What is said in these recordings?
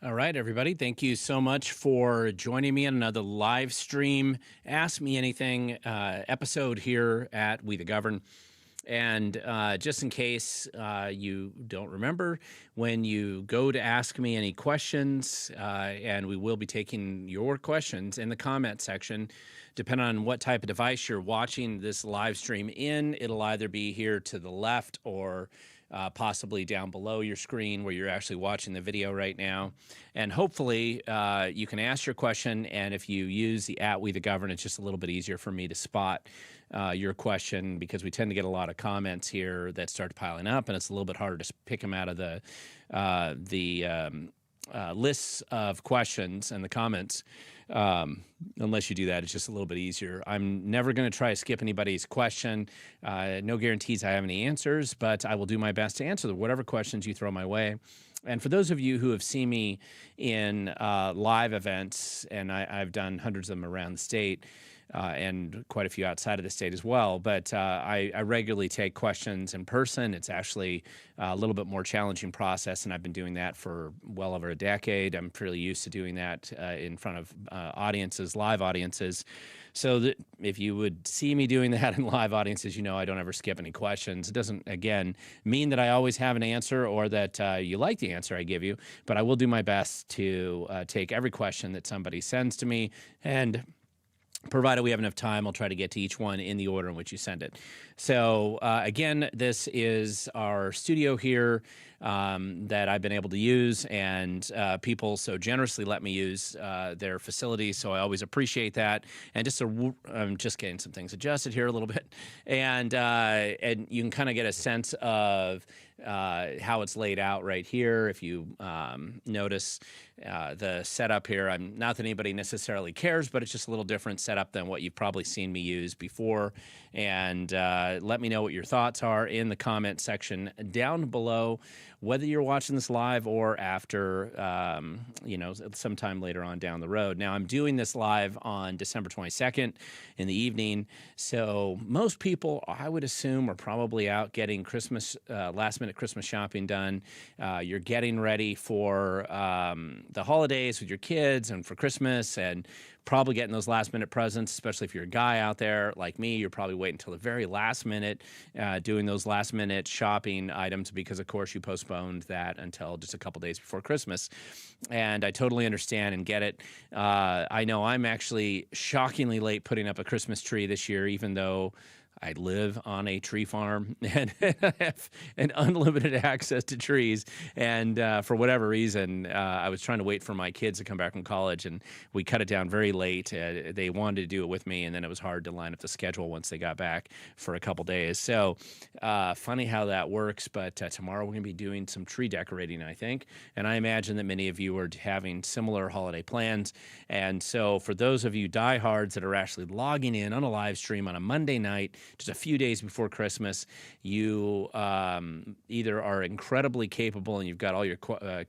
All right, everybody. Thank you so much for joining me on another live stream Ask Me Anything episode here at We the Govern. And just in case you don't remember, when you go to ask me any questions, and we will be taking your questions in the comment section, depending on what type of device you're watching this live stream in, it'll either be here to the left or possibly down below your screen where you're actually watching the video right now. And hopefully you can ask your question, and if you use the @We the Govern, it's just a little bit easier for me to spot your question, because we tend to get a lot of comments here that start piling up, and it's a little bit harder to pick them out of the lists of questions and the comments. Unless you do that, it's just a little bit easier. I'm never going to try to skip anybody's question. No guarantees I have any answers, but I will do my best to answer whatever questions you throw my way. And for those of you who have seen me in live events, and I've done hundreds of them around the state, and quite a few outside of the state as well. But I regularly take questions in person. It's actually a little bit more challenging process, and I've been doing that for well over a decade. I'm pretty used to doing that in front of audiences, live audiences. So that if you would see me doing that in live audiences, you know I don't ever skip any questions. It doesn't, again, mean that I always have an answer or that you like the answer I give you, but I will do my best to take every question that somebody sends to me, and provided we have enough time, I'll try to get to each one in the order in which you send it. So again, this is our studio here that I've been able to use, and people so generously let me use their facilities, so I always appreciate that. And I'm just getting some things adjusted here a little bit, and you can kind of get a sense of how it's laid out right here. If you notice the setup here, not that anybody necessarily cares, but it's just a little different setup than what you've probably seen me use before. And let me know what your thoughts are in the comment section down below, whether you're watching this live or after, sometime later on down the road. Now, I'm doing this live on December 22nd in the evening, so most people, I would assume, are probably out getting Christmas, last-minute Christmas shopping done. You're getting ready for the holidays with your kids and for Christmas, and probably getting those last-minute presents, especially if you're a guy out there like me. You're probably waiting until the very last minute doing those last-minute shopping items because, of course, you postponed that until just a couple days before Christmas. And I totally understand and get it. I know I'm actually shockingly late putting up a Christmas tree this year, even though I live on a tree farm and have an unlimited access to trees. And for whatever reason, I was trying to wait for my kids to come back from college, and we cut it down very late. They wanted to do it with me, and then it was hard to line up the schedule once they got back for a couple days. So funny how that works. But tomorrow we're going to be doing some tree decorating, I think. And I imagine that many of you are having similar holiday plans. And so for those of you diehards that are actually logging in on a live stream on a Monday night, just a few days before Christmas, you either are incredibly capable and you've got all your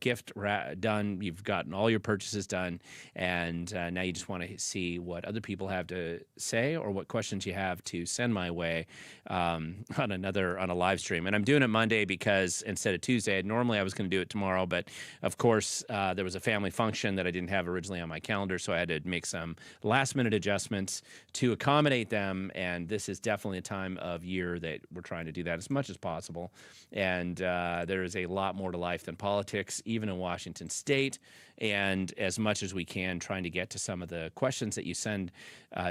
gift done, you've gotten all your purchases done, and now you just want to see what other people have to say or what questions you have to send my way on a live stream. And I'm doing it Monday because instead of Tuesday, normally I was going to do it tomorrow, but of course there was a family function that I didn't have originally on my calendar, so I had to make some last-minute adjustments to accommodate them, and this is definitely a time of year that we're trying to do that as much as possible. And there is a lot more to life than politics, even in Washington State. And as much as we can, trying to get to some of the questions that you send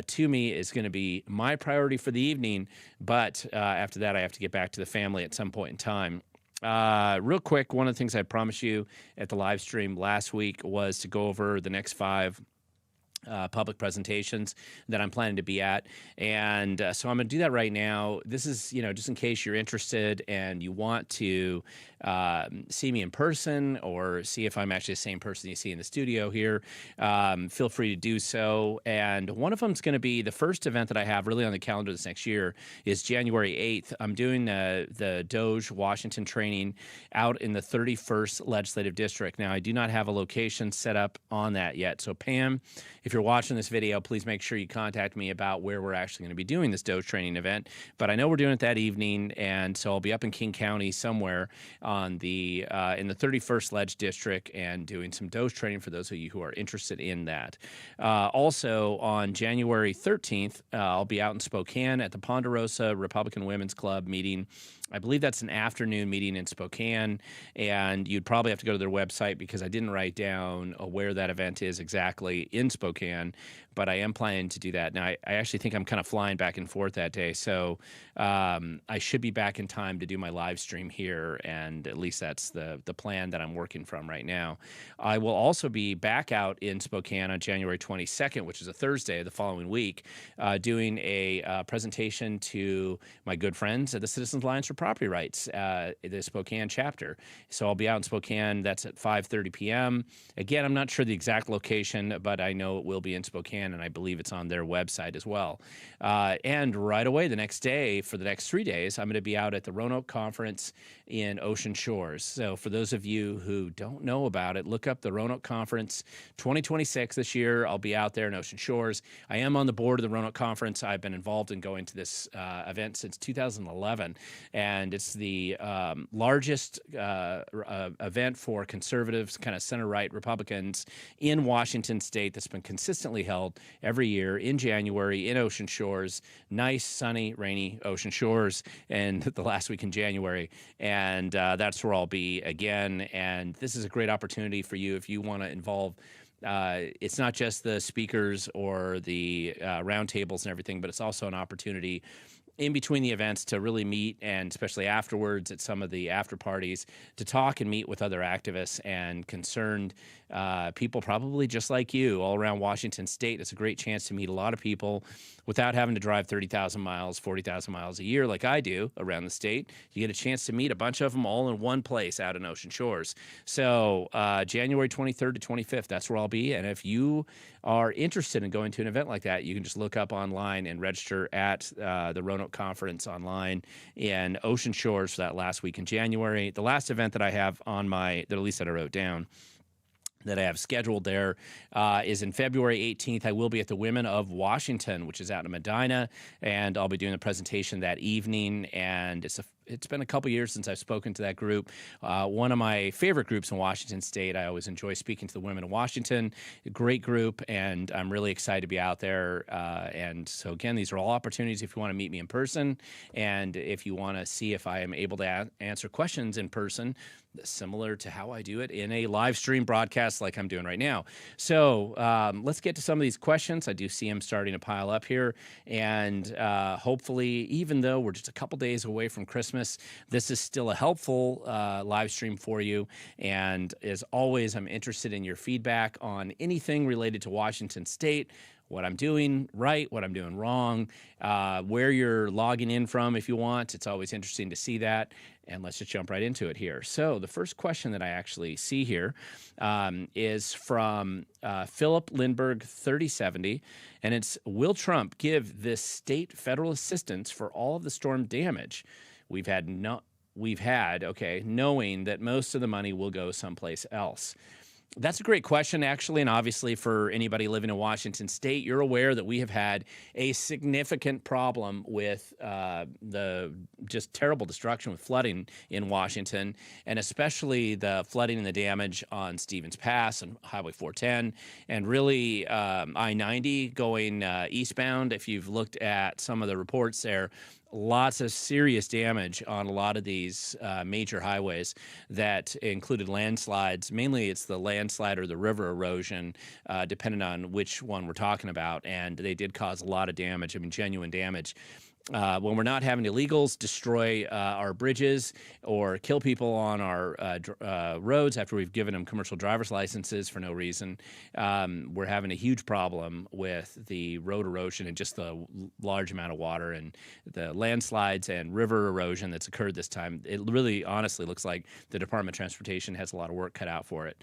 to me is going to be my priority for the evening. But after that, I have to get back to the family at some point in time. Real quick, one of the things I promised you at the live stream last week was to go over the next 5 public presentations that I'm planning to be at. And so I'm going to do that right now. This is, just in case you're interested and you want to see me in person or see if I'm actually the same person you see in the studio here, feel free to do so. And one of them is going to be the first event that I have really on the calendar this next year is January 8th. I'm doing the Doge Washington training out in the 31st Legislative District. Now, I do not have a location set up on that yet. So Pam, if you're watching this video, please make sure you contact me about where we're actually going to be doing this Doge training event. But I know we're doing it that evening, and so I'll be up in King County somewhere on the in the 31st Ledge District and doing some Doge training for those of you who are interested in that. Also, on January 13th, I'll be out in Spokane at the Ponderosa Republican Women's Club meeting. I believe that's an afternoon meeting in Spokane, and you'd probably have to go to their website because I didn't write down where that event is exactly in Spokane, but I am planning to do that. Now, I actually think I'm kind of flying back and forth that day, so I should be back in time to do my live stream here, and at least that's the plan that I'm working from right now. I will also be back out in Spokane on January 22nd, which is a Thursday the following week, doing a presentation to my good friends at the Citizens Alliance for Property Rights, the Spokane chapter. So I'll be out in Spokane. That's at 5:30 p.m. Again, I'm not sure the exact location, but I know it will be in Spokane, and I believe it's on their website as well. And right away, the next day, for the next 3 days, I'm going to be out at the Roanoke Conference in Ocean Shores. So for those of you who don't know about it, look up the Roanoke Conference 2026 this year. I'll be out there in Ocean Shores. I am on the board of the Roanoke Conference. I've been involved in going to this event since 2011, and it's the largest event for conservatives, kind of center-right Republicans in Washington State that's been consistently held every year in January in Ocean Shores. Nice, sunny, rainy Ocean Shores, and the last week in January. And that's where I'll be again. And this is a great opportunity for you if you want to involve. It's not just the speakers or the roundtables and everything, but it's also an opportunity in between the events to really meet, and especially afterwards at some of the after parties, to talk and meet with other activists and concerned people probably just like you all around Washington State. It's a great chance to meet a lot of people without having to drive 30,000 miles, 40,000 miles a year like I do around the state. You get a chance to meet a bunch of them all in one place out in Ocean Shores. So January 23rd to 25th, that's where I'll be. And if you are interested in going to an event like that, you can just look up online and register at the Roanoke Conference online in Ocean Shores for that last week in January. The last event that I have on that at least that I wrote down, that I have scheduled there is in February 18th. I will be at the Women of Washington, which is out in Medina, and I'll be doing a presentation that evening. And it's been a couple years since I've spoken to that group. One of my favorite groups in Washington State. I always enjoy speaking to the Women of Washington. A great group, and I'm really excited to be out there. And so again, these are all opportunities if you want to meet me in person, and if you want to see if I am able to answer questions in person, similar to how I do it in a live stream broadcast like I'm doing right now. So let's get to some of these questions. I do see them starting to pile up here, and hopefully, even though we're just a couple days away from Christmas, this is still a helpful live stream for you. And as always, I'm interested in your feedback on anything related to Washington State, what I'm doing right, what I'm doing wrong, where you're logging in from if you want. It's always interesting to see that. And let's just jump right into it here. So the first question that I actually see here is from Philip Lindbergh 3070, and it's, will Trump give this state federal assistance for all of the storm damage we've had, knowing that most of the money will go someplace else? That's a great question, actually, and obviously for anybody living in Washington State, you're aware that we have had a significant problem with the just terrible destruction with flooding in Washington, and especially the flooding and the damage on Stevens Pass and Highway 410, and really I-90 going eastbound. If you've looked at some of the reports there, lots of serious damage on a lot of these major highways that included landslides. Mainly it's the landslide or the river erosion, depending on which one we're talking about. And they did cause a lot of damage, I mean, genuine damage. When we're not having illegals destroy our bridges or kill people on our roads after we've given them commercial driver's licenses for no reason, we're having a huge problem with the road erosion and just the large amount of water and the landslides and river erosion that's occurred this time. It really honestly looks like the Department of Transportation has a lot of work cut out for it.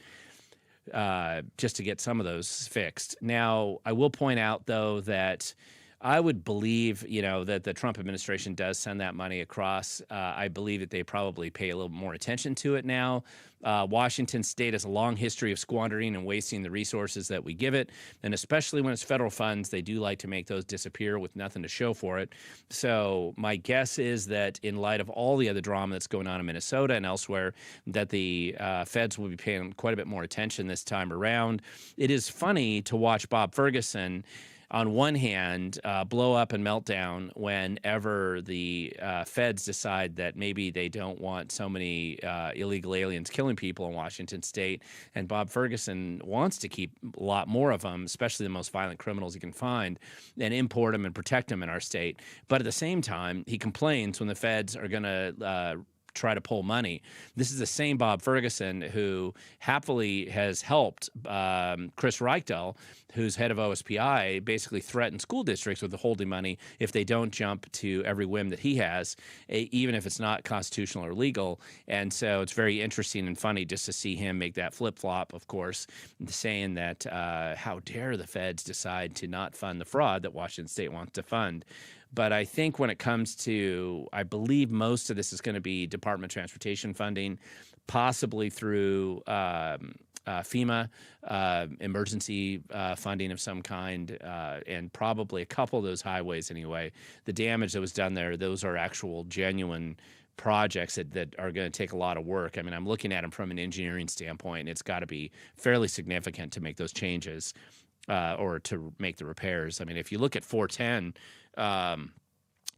Just to get some of those fixed. Now, I will point out, though, that I would believe, that the Trump administration does send that money across. I believe that they probably pay a little more attention to it now. Washington State has a long history of squandering and wasting the resources that we give it, and especially when it's federal funds, they do like to make those disappear with nothing to show for it. So my guess is that in light of all the other drama that's going on in Minnesota and elsewhere, that the feds will be paying quite a bit more attention this time around. It is funny to watch Bob Ferguson on one hand, blow up and melt down whenever the feds decide that maybe they don't want so many illegal aliens killing people in Washington state. And Bob Ferguson wants to keep a lot more of them, especially the most violent criminals he can find, and import them and protect them in our state. But at the same time, he complains when the feds are going to try to pull money. This is the same Bob Ferguson who happily has helped Chris Reichtel, who's head of OSPI, basically threaten school districts with withholding money if they don't jump to every whim that he has, even if it's not constitutional or legal. And so it's very interesting and funny just to see him make that flip-flop, of course, saying that how dare the feds decide to not fund the fraud that Washington State wants to fund. But I think when it comes to, I believe most of this is going to be Department of Transportation funding, possibly through FEMA, emergency funding of some kind, and probably a couple of those highways anyway. The damage that was done there, those are actual genuine projects that are going to take a lot of work. I mean, I'm looking at them from an engineering standpoint, and it's got to be fairly significant to make those changes or to make the repairs. I mean, if you look at 410,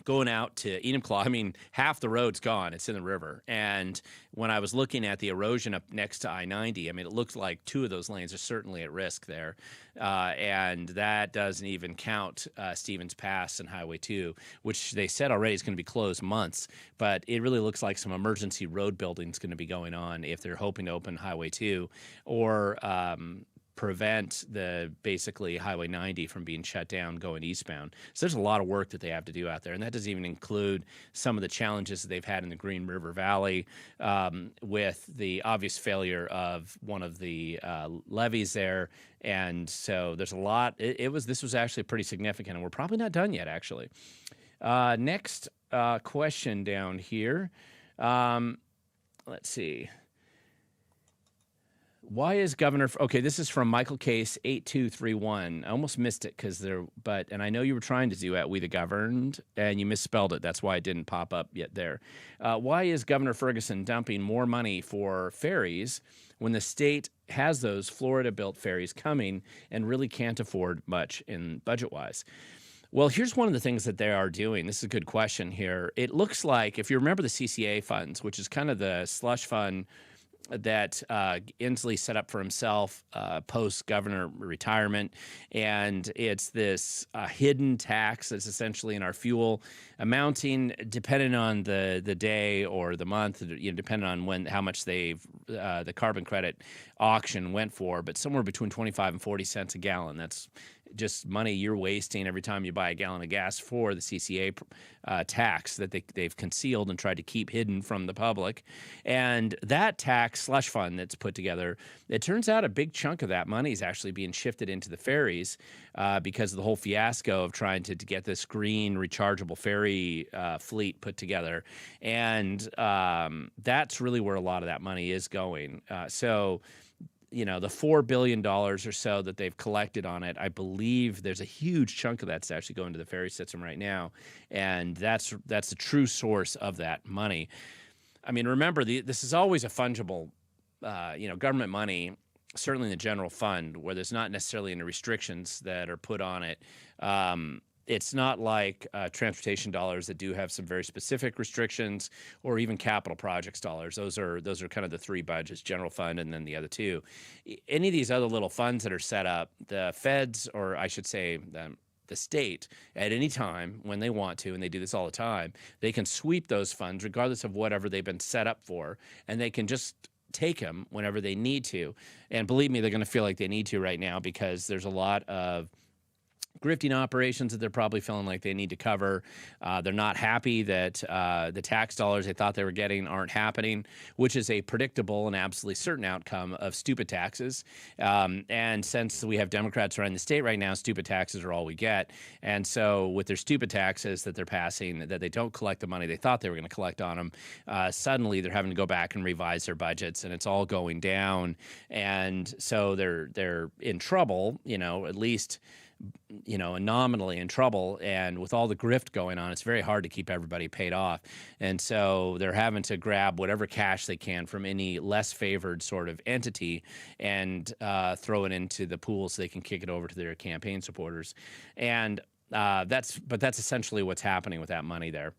going out to Enumclaw, I mean, half the road's gone. It's in the river. And when I was looking at the erosion up next to I-90, I mean, it looked like two of those lanes are certainly at risk there. And that doesn't even count Stevens Pass and Highway 2, which they said already is going to be closed months. But it really looks like some emergency road building is going to be going on if they're hoping to open Highway 2 or prevent the basically Highway 90 from being shut down going eastbound. So there's a lot of work that they have to do out there, and that doesn't even include some of the challenges that they've had in the Green River Valley with the obvious failure of one of the levees there. And so there's a lot. This was actually pretty significant, and we're probably not done yet, actually. Next question down here. Let's see. Why is Governor? Okay, this is from Michael Case 8231. I almost missed it and I know you were trying to do at We the Governed, and you misspelled it. That's why it didn't pop up yet there. Why is Governor Ferguson dumping more money for ferries when the state has those Florida-built ferries coming and really can't afford much in budget-wise? Well, here's one of the things that they are doing. This is a good question here. It looks like, if you remember the CCA funds, which is kind of the slush fund that Inslee set up for himself post-governor retirement, and it's this hidden tax that's essentially in our fuel, amounting, depending on the day or the month, depending on how much the carbon credit auction went for, but somewhere between 25 and 40 cents a gallon. That's just money you're wasting every time you buy a gallon of gas for the CCA tax that they've concealed and tried to keep hidden from the public. And that tax slush fund that's put together, it turns out a big chunk of that money is actually being shifted into the ferries because of the whole fiasco of trying to get this green rechargeable ferry fleet put together. And that's really where a lot of that money is going. The $4 billion or so that they've collected on it, I believe there's a huge chunk of that's actually going to the ferry system right now. And that's the true source of that money. I mean, remember, this is always a fungible, government money, certainly in the general fund, where there's not necessarily any restrictions that are put on it. It's not like transportation dollars that do have some very specific restrictions, or even capital projects dollars. Those are kind of the three budgets: general fund and then the other two. Any of these other little funds that are set up, the feds, or I should say the state, at any time when they want to, and they do this all the time, they can sweep those funds regardless of whatever they've been set up for, and they can just take them whenever they need to. And believe me, they're going to feel like they need to right now, because there's a lot of grifting operations that they're probably feeling like they need to cover. They're not happy that the tax dollars they thought they were getting aren't happening, which is a predictable and absolutely certain outcome of stupid taxes. And since we have Democrats running the state right now, stupid taxes are all we get. And so with their stupid taxes that they're passing, that they don't collect the money they thought they were going to collect on them, suddenly they're having to go back and revise their budgets, and it's all going down. And so they're in trouble, at least nominally in trouble. And with all the grift going on, it's very hard to keep everybody paid off. And so they're having to grab whatever cash they can from any less favored sort of entity and throw it into the pool so they can kick it over to their campaign supporters. And that's essentially what's happening with that money there.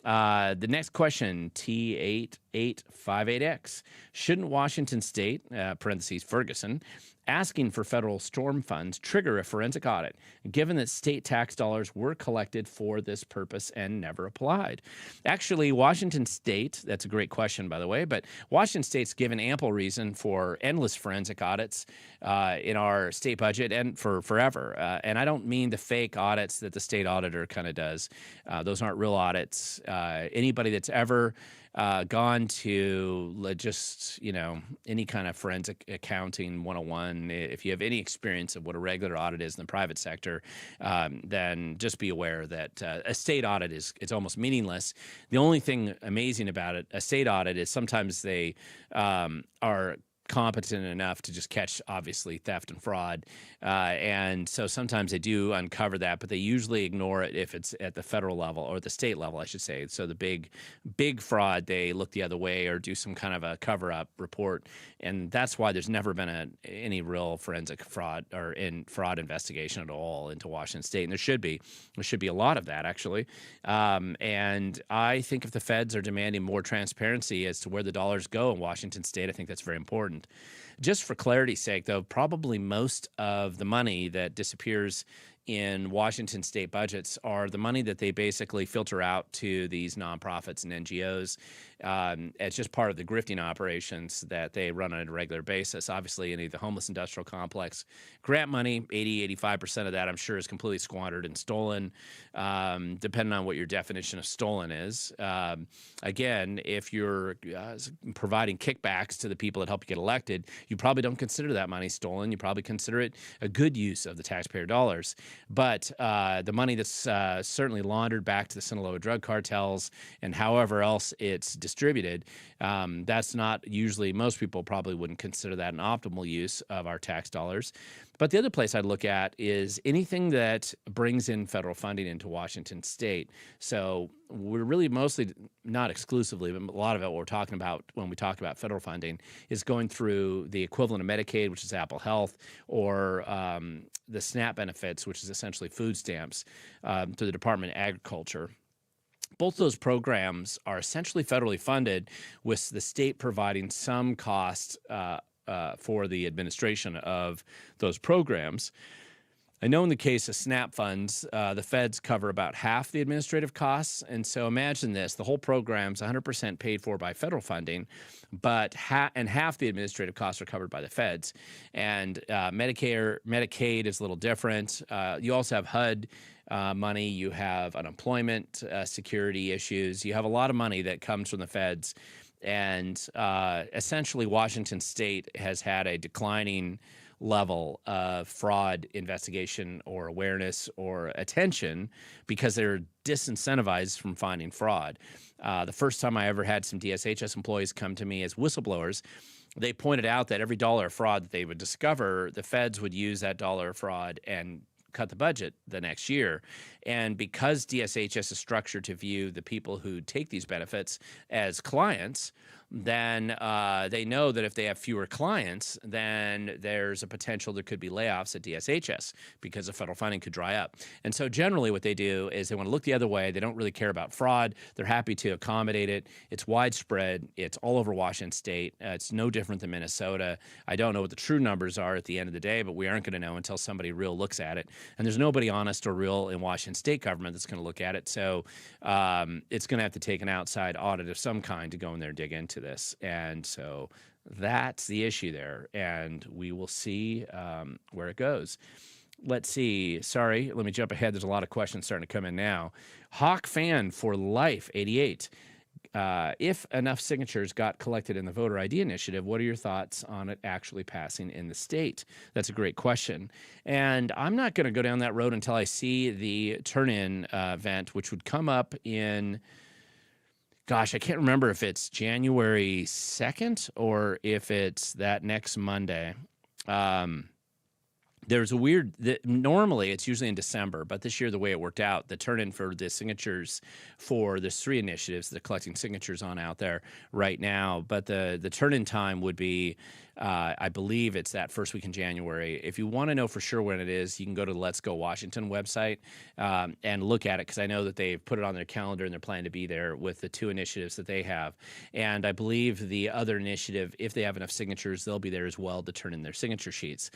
The next question, T8858X. Shouldn't Washington State, parentheses Ferguson, asking for federal storm funds trigger a forensic audit, given that state tax dollars were collected for this purpose and never applied? Actually, Washington State, that's a great question, by the way, but Washington State's given ample reason for endless forensic audits in our state budget and for forever. And I don't mean the fake audits that the state auditor kind of does. Those aren't real audits. Anybody that's ever gone to just, any kind of forensic accounting 101, if you have any experience of what a regular audit is in the private sector, then just be aware that a state audit it's almost meaningless. The only thing amazing about it, a state audit, is sometimes they are competent enough to just catch, obviously, theft and fraud. And so sometimes they do uncover that, but they usually ignore it if it's at the federal level or the state level, I should say. So the big fraud, they look the other way or do some kind of a cover-up report. And that's why there's never been any real forensic fraud or fraud investigation at all into Washington State. And there should be a lot of that, actually. And I think if the feds are demanding more transparency as to where the dollars go in Washington State, I think that's very important. Just for clarity's sake, though, probably most of the money that disappears in Washington state budgets are the money that they basically filter out to these nonprofits and NGOs. It's just part of the grifting operations that they run on a regular basis. Obviously, any of the homeless industrial complex grant money, 85% of that, I'm sure, is completely squandered and stolen, depending on what your definition of stolen is. Again, if you're providing kickbacks to the people that help you get elected, you probably don't consider that money stolen. You probably consider it a good use of the taxpayer dollars. But the money that's certainly laundered back to the Sinaloa drug cartels and however else it's distributed, that's not usually, most people probably wouldn't consider that an optimal use of our tax dollars. But the other place I'd look at is anything that brings in federal funding into Washington State. So we're really mostly, not exclusively, but a lot of it, what we're talking about when we talk about federal funding is going through the equivalent of Medicaid, which is Apple Health, or the SNAP benefits, which is essentially food stamps, through the Department of Agriculture. Both those programs are essentially federally funded, with the state providing some cost for the administration of those programs. I know in the case of SNAP funds, the feds cover about half the administrative costs. And so imagine this, the whole program's 100% paid for by federal funding, but half the administrative costs are covered by the feds. And Medicaid is a little different. You also have HUD money, you have unemployment security issues, you have a lot of money that comes from the feds. And essentially, Washington State has had a declining level of fraud investigation or awareness or attention because they're disincentivized from finding fraud. The first time I ever had some DSHS employees come to me as whistleblowers, they pointed out that every dollar of fraud that they would discover, the feds would use that dollar of fraud and cut the budget the next year. And because DSHS is structured to view the people who take these benefits as clients, then they know that if they have fewer clients, then there's a potential there could be layoffs at DSHS because the federal funding could dry up. And so generally what they do is they want to look the other way. They don't really care about fraud. They're happy to accommodate it. It's widespread. It's all over Washington State. It's no different than Minnesota. I don't know what the true numbers are at the end of the day, but we aren't going to know until somebody real looks at it. And there's nobody honest or real in Washington State government that's going to look at it. So it's going to have to take an outside audit of some kind to go in there and dig into this. And so that's the issue there. And we will see where it goes. let's see. Sorry, let me jump ahead. There's a lot of questions starting to come in now. Hawk Fan for Life 88. If enough signatures got collected in the voter ID initiative, what are your thoughts on it actually passing in the state? That's a great question. And I'm not going to go down that road until I see the turn-in event, which would come up in, gosh, I can't remember if it's January 2nd or if it's that next Monday. There's a weird, normally it's usually in December, but this year the way it worked out, the turn-in for the signatures for there's 3 initiatives that are collecting signatures on out there right now, but the turn-in time would be, I believe it's that first week in January. If you want to know for sure when it is, you can go to the Let's Go Washington website and look at it, because I know that they've put it on their calendar and they're planning to be there with the 2 initiatives that they have. And I believe the other initiative, if they have enough signatures, they'll be there as well to turn in their signature sheets.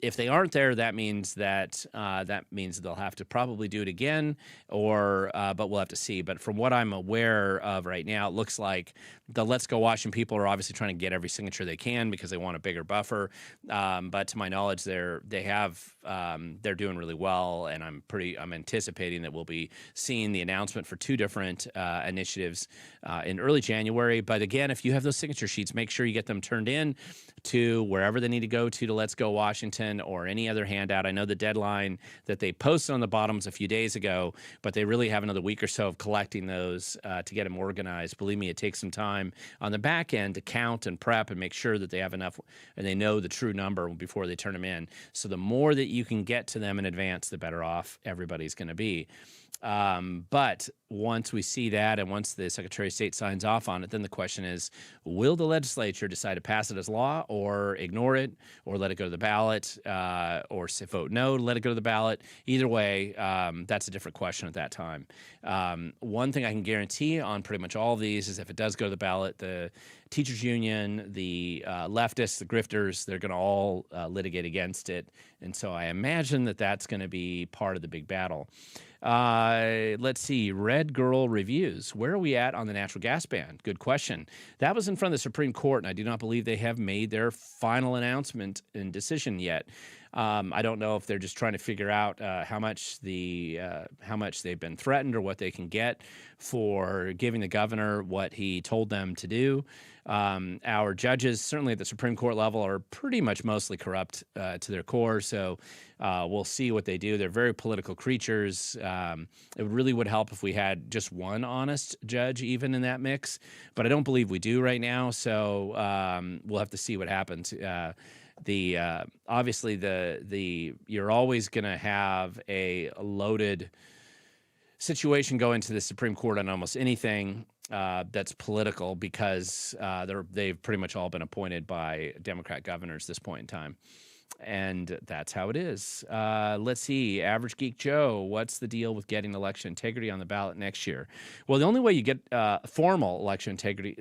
If they aren't there, that means that they'll have to probably do it again, or but we'll have to see. But from what I'm aware of right now, it looks like the Let's Go Washington people are obviously trying to get every signature they can because they want a bigger buffer. But to my knowledge, they're doing really well, and I'm anticipating that we'll be seeing the announcement for 2 different initiatives in early January. But again, if you have those signature sheets, make sure you get them turned in to wherever they need to go to Let's Go Washington or any other handout. I know the deadline that they posted on the bottom was a few days ago, but they really have another week or so of collecting those to get them organized. Believe me, it takes some time on the back end to count and prep and make sure that they have enough and they know the true number before they turn them in. So the more that you can get to them in advance, the better off everybody's going to be. But once we see that and once the Secretary of State signs off on it, then the question is, will the legislature decide to pass it as law or ignore it or let it go to the ballot or vote no to let it go to the ballot? Either way, that's a different question at that time. One thing I can guarantee on pretty much all of these is if it does go to the ballot, the teachers union, the leftists, the grifters, they're going to all litigate against it. And so I imagine that that's going to be part of the big battle. Let's see. Red Girl Reviews. Where are we at on the natural gas ban? Good question. That was in front of the Supreme Court, and I do not believe they have made their final announcement and decision yet. I don't know if they're just trying to figure out how much they've been threatened or what they can get for giving the governor what he told them to do. Our judges, certainly at the Supreme Court level, are pretty much mostly corrupt to their core. So we'll see what they do. They're very political creatures. It really would help if we had just one honest judge even in that mix, but I don't believe we do right now. So we'll have to see what happens. Obviously you're always going to have a loaded situation go into the Supreme Court on almost anything that's political because they've pretty much all been appointed by Democrat governors at this point in time. And that's how it is. Let's see. Average Geek Joe, what's the deal with getting election integrity on the ballot next year? Well, the only way you get formal election integrity,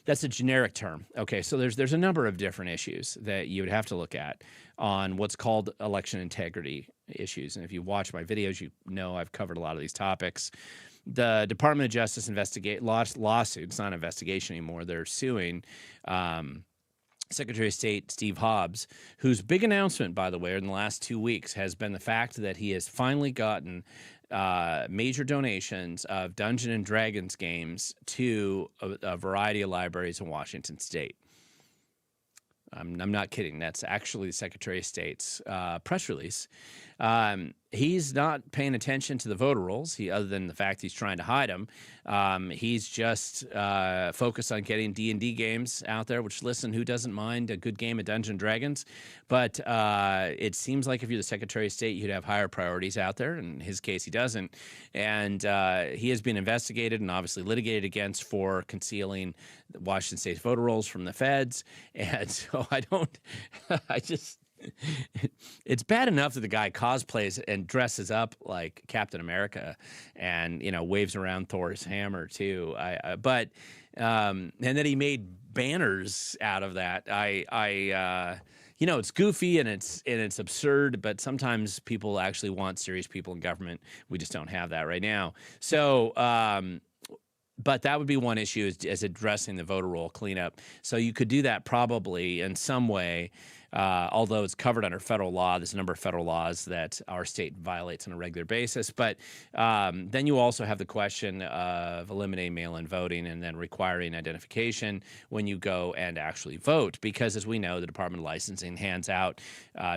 that's a generic term. Okay, so there's a number of different issues that you would have to look at on what's called election integrity issues. And if you watch my videos, you know I've covered a lot of these topics. The Department of Justice lawsuit, it's not an investigation anymore. They're suing Secretary of State Steve Hobbs, whose big announcement, by the way, in the last 2 weeks has been the fact that he has finally gotten major donations of Dungeons and Dragons games to a variety of libraries in Washington State. I'm not kidding. That's actually the Secretary of State's press release. He's not paying attention to the voter rolls, other than the fact he's trying to hide them. He's just focused on getting D&D games out there, which, listen, who doesn't mind a good game of Dungeons and Dragons? But it seems like if you're the Secretary of State, you'd have higher priorities out there. In his case, he doesn't. And he has been investigated and obviously litigated against for concealing Washington State's voter rolls from the feds. And so it's bad enough that the guy cosplays and dresses up like Captain America and, waves around Thor's hammer too. And then he made banners out of that. It's goofy and it's absurd, but sometimes people actually want serious people in government. We just don't have that right now. So, but that would be one issue is addressing the voter roll cleanup. So you could do that probably in some way. although it's covered under federal law. There's a number of federal laws that our state violates on a regular basis. But then you also have the question of eliminating mail-in voting and then requiring identification when you go and actually vote. Because as we know, the Department of Licensing hands out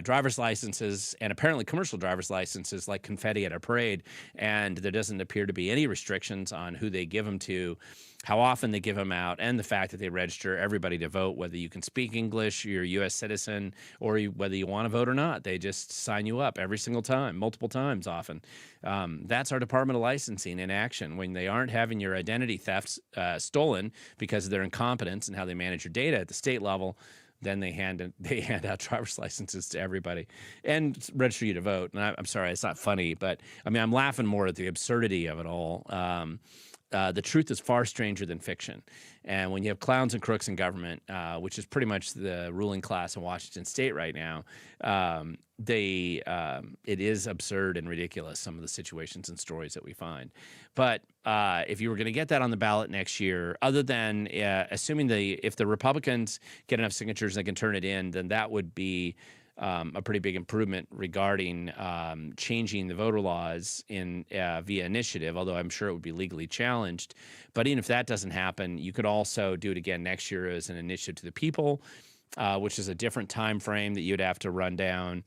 driver's licenses and apparently commercial driver's licenses like confetti at a parade. And there doesn't appear to be any restrictions on who they give them to, how often they give them out, and the fact that they register everybody to vote, whether you can speak English, you're a U.S. citizen, or whether you want to vote or not. They just sign you up every single time, multiple times often. That's our Department of Licensing in action. When they aren't having your identity thefts stolen because of their incompetence and how they manage your data at the state level, then they hand out driver's licenses to everybody and register you to vote. And I'm sorry, it's not funny, but I mean, I'm laughing more at the absurdity of it all. The truth is far stranger than fiction. And when you have clowns and crooks in government, which is pretty much the ruling class in Washington state right now, it is absurd and ridiculous, some of the situations and stories that we find. But if you were going to get that on the ballot next year, other than assuming if the Republicans get enough signatures and they can turn it in, then that would be a pretty big improvement regarding changing the voter laws via initiative, although I'm sure it would be legally challenged. But even if that doesn't happen, you could also do it again next year as an initiative to the people, which is a different time frame that you'd have to run down,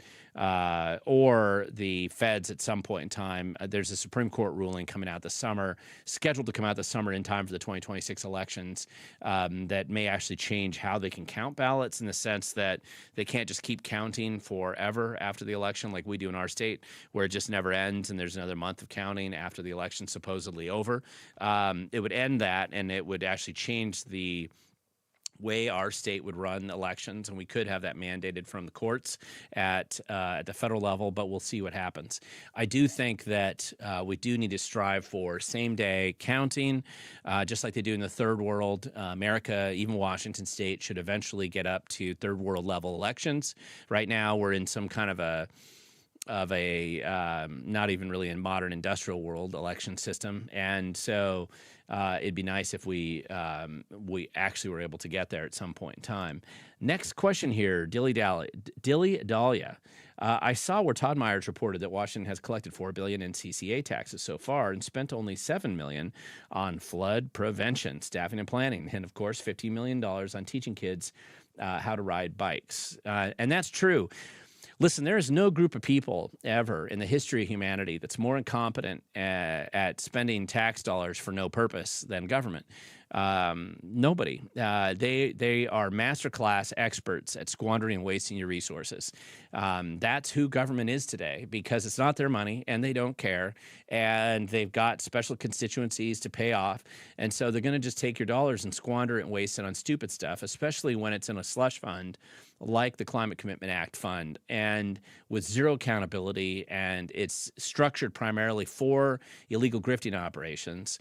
or the feds at some point in time. There's a Supreme Court ruling coming out this summer, scheduled to come out this summer in time for the 2026 elections, that may actually change how they can count ballots, in the sense that they can't just keep counting forever after the election like we do in our state, where it just never ends and there's another month of counting after the election supposedly over. It would end that, and it would actually change the way our state would run elections, and we could have that mandated from the courts at the federal level, but we'll see what happens. I do think that we do need to strive for same-day counting, just like they do in the third world. America, even Washington state, should eventually get up to third world level elections. Right now, we're in some kind of a not even really a modern industrial world election system, and so it'd be nice if we actually were able to get there at some point in time. Next question here, Dilly Dahlia. I saw where Todd Myers reported that Washington has collected $4 billion in CCA taxes so far and spent only $7 million on flood prevention, staffing, and planning, and of course $15 million on teaching kids how to ride bikes. And that's true. Listen, there is no group of people ever in the history of humanity that's more incompetent at spending tax dollars for no purpose than government. Nobody. They are masterclass experts at squandering and wasting your resources. That's who government is today, because it's not their money and they don't care, and they've got special constituencies to pay off, and so they're going to just take your dollars and squander it and waste it on stupid stuff, especially when it's in a slush fund like the Climate Commitment Act fund, and with zero accountability, and it's structured primarily for illegal grifting operations.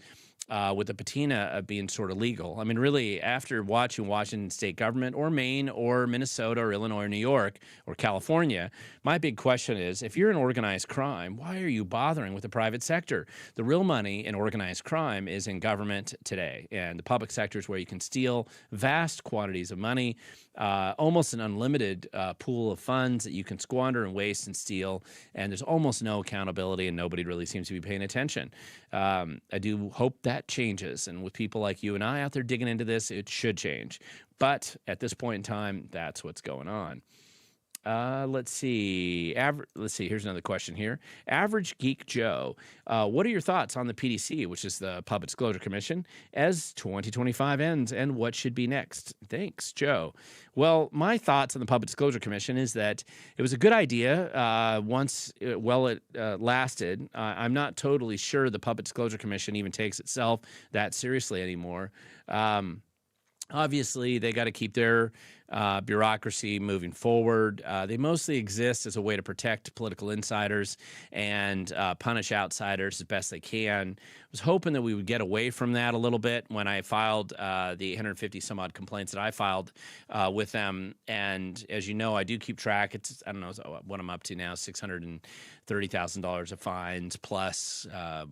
With the patina of being sort of legal. I mean, really, after watching Washington state government or Maine or Minnesota or Illinois or New York or California, my big question is, if you're in organized crime, why are you bothering with the private sector? The real money in organized crime is in government today, and the public sector is where you can steal vast quantities of money, almost an unlimited pool of funds that you can squander and waste and steal, and there's almost no accountability, and nobody really seems to be paying attention. I do hope that changes, and with people like you and I out there digging into this, it should change. But at this point in time, that's what's going on. Let's see. Here's another question here. Average Geek Joe, what are your thoughts on the PDC, which is the Public Disclosure Commission, as 2025 ends, and what should be next? Thanks, Joe. Well, my thoughts on the Public Disclosure Commission is that it was a good idea once it lasted. I'm not totally sure the Public Disclosure Commission even takes itself that seriously anymore. Obviously, they got to keep their bureaucracy moving forward. They mostly exist as a way to protect political insiders and punish outsiders as best they can. was hoping that we would get away from that a little bit when I filed the 850 some odd complaints that I filed with them. And as you know, I do keep track. I don't know what I'm up to now, $630,000 of fines plus,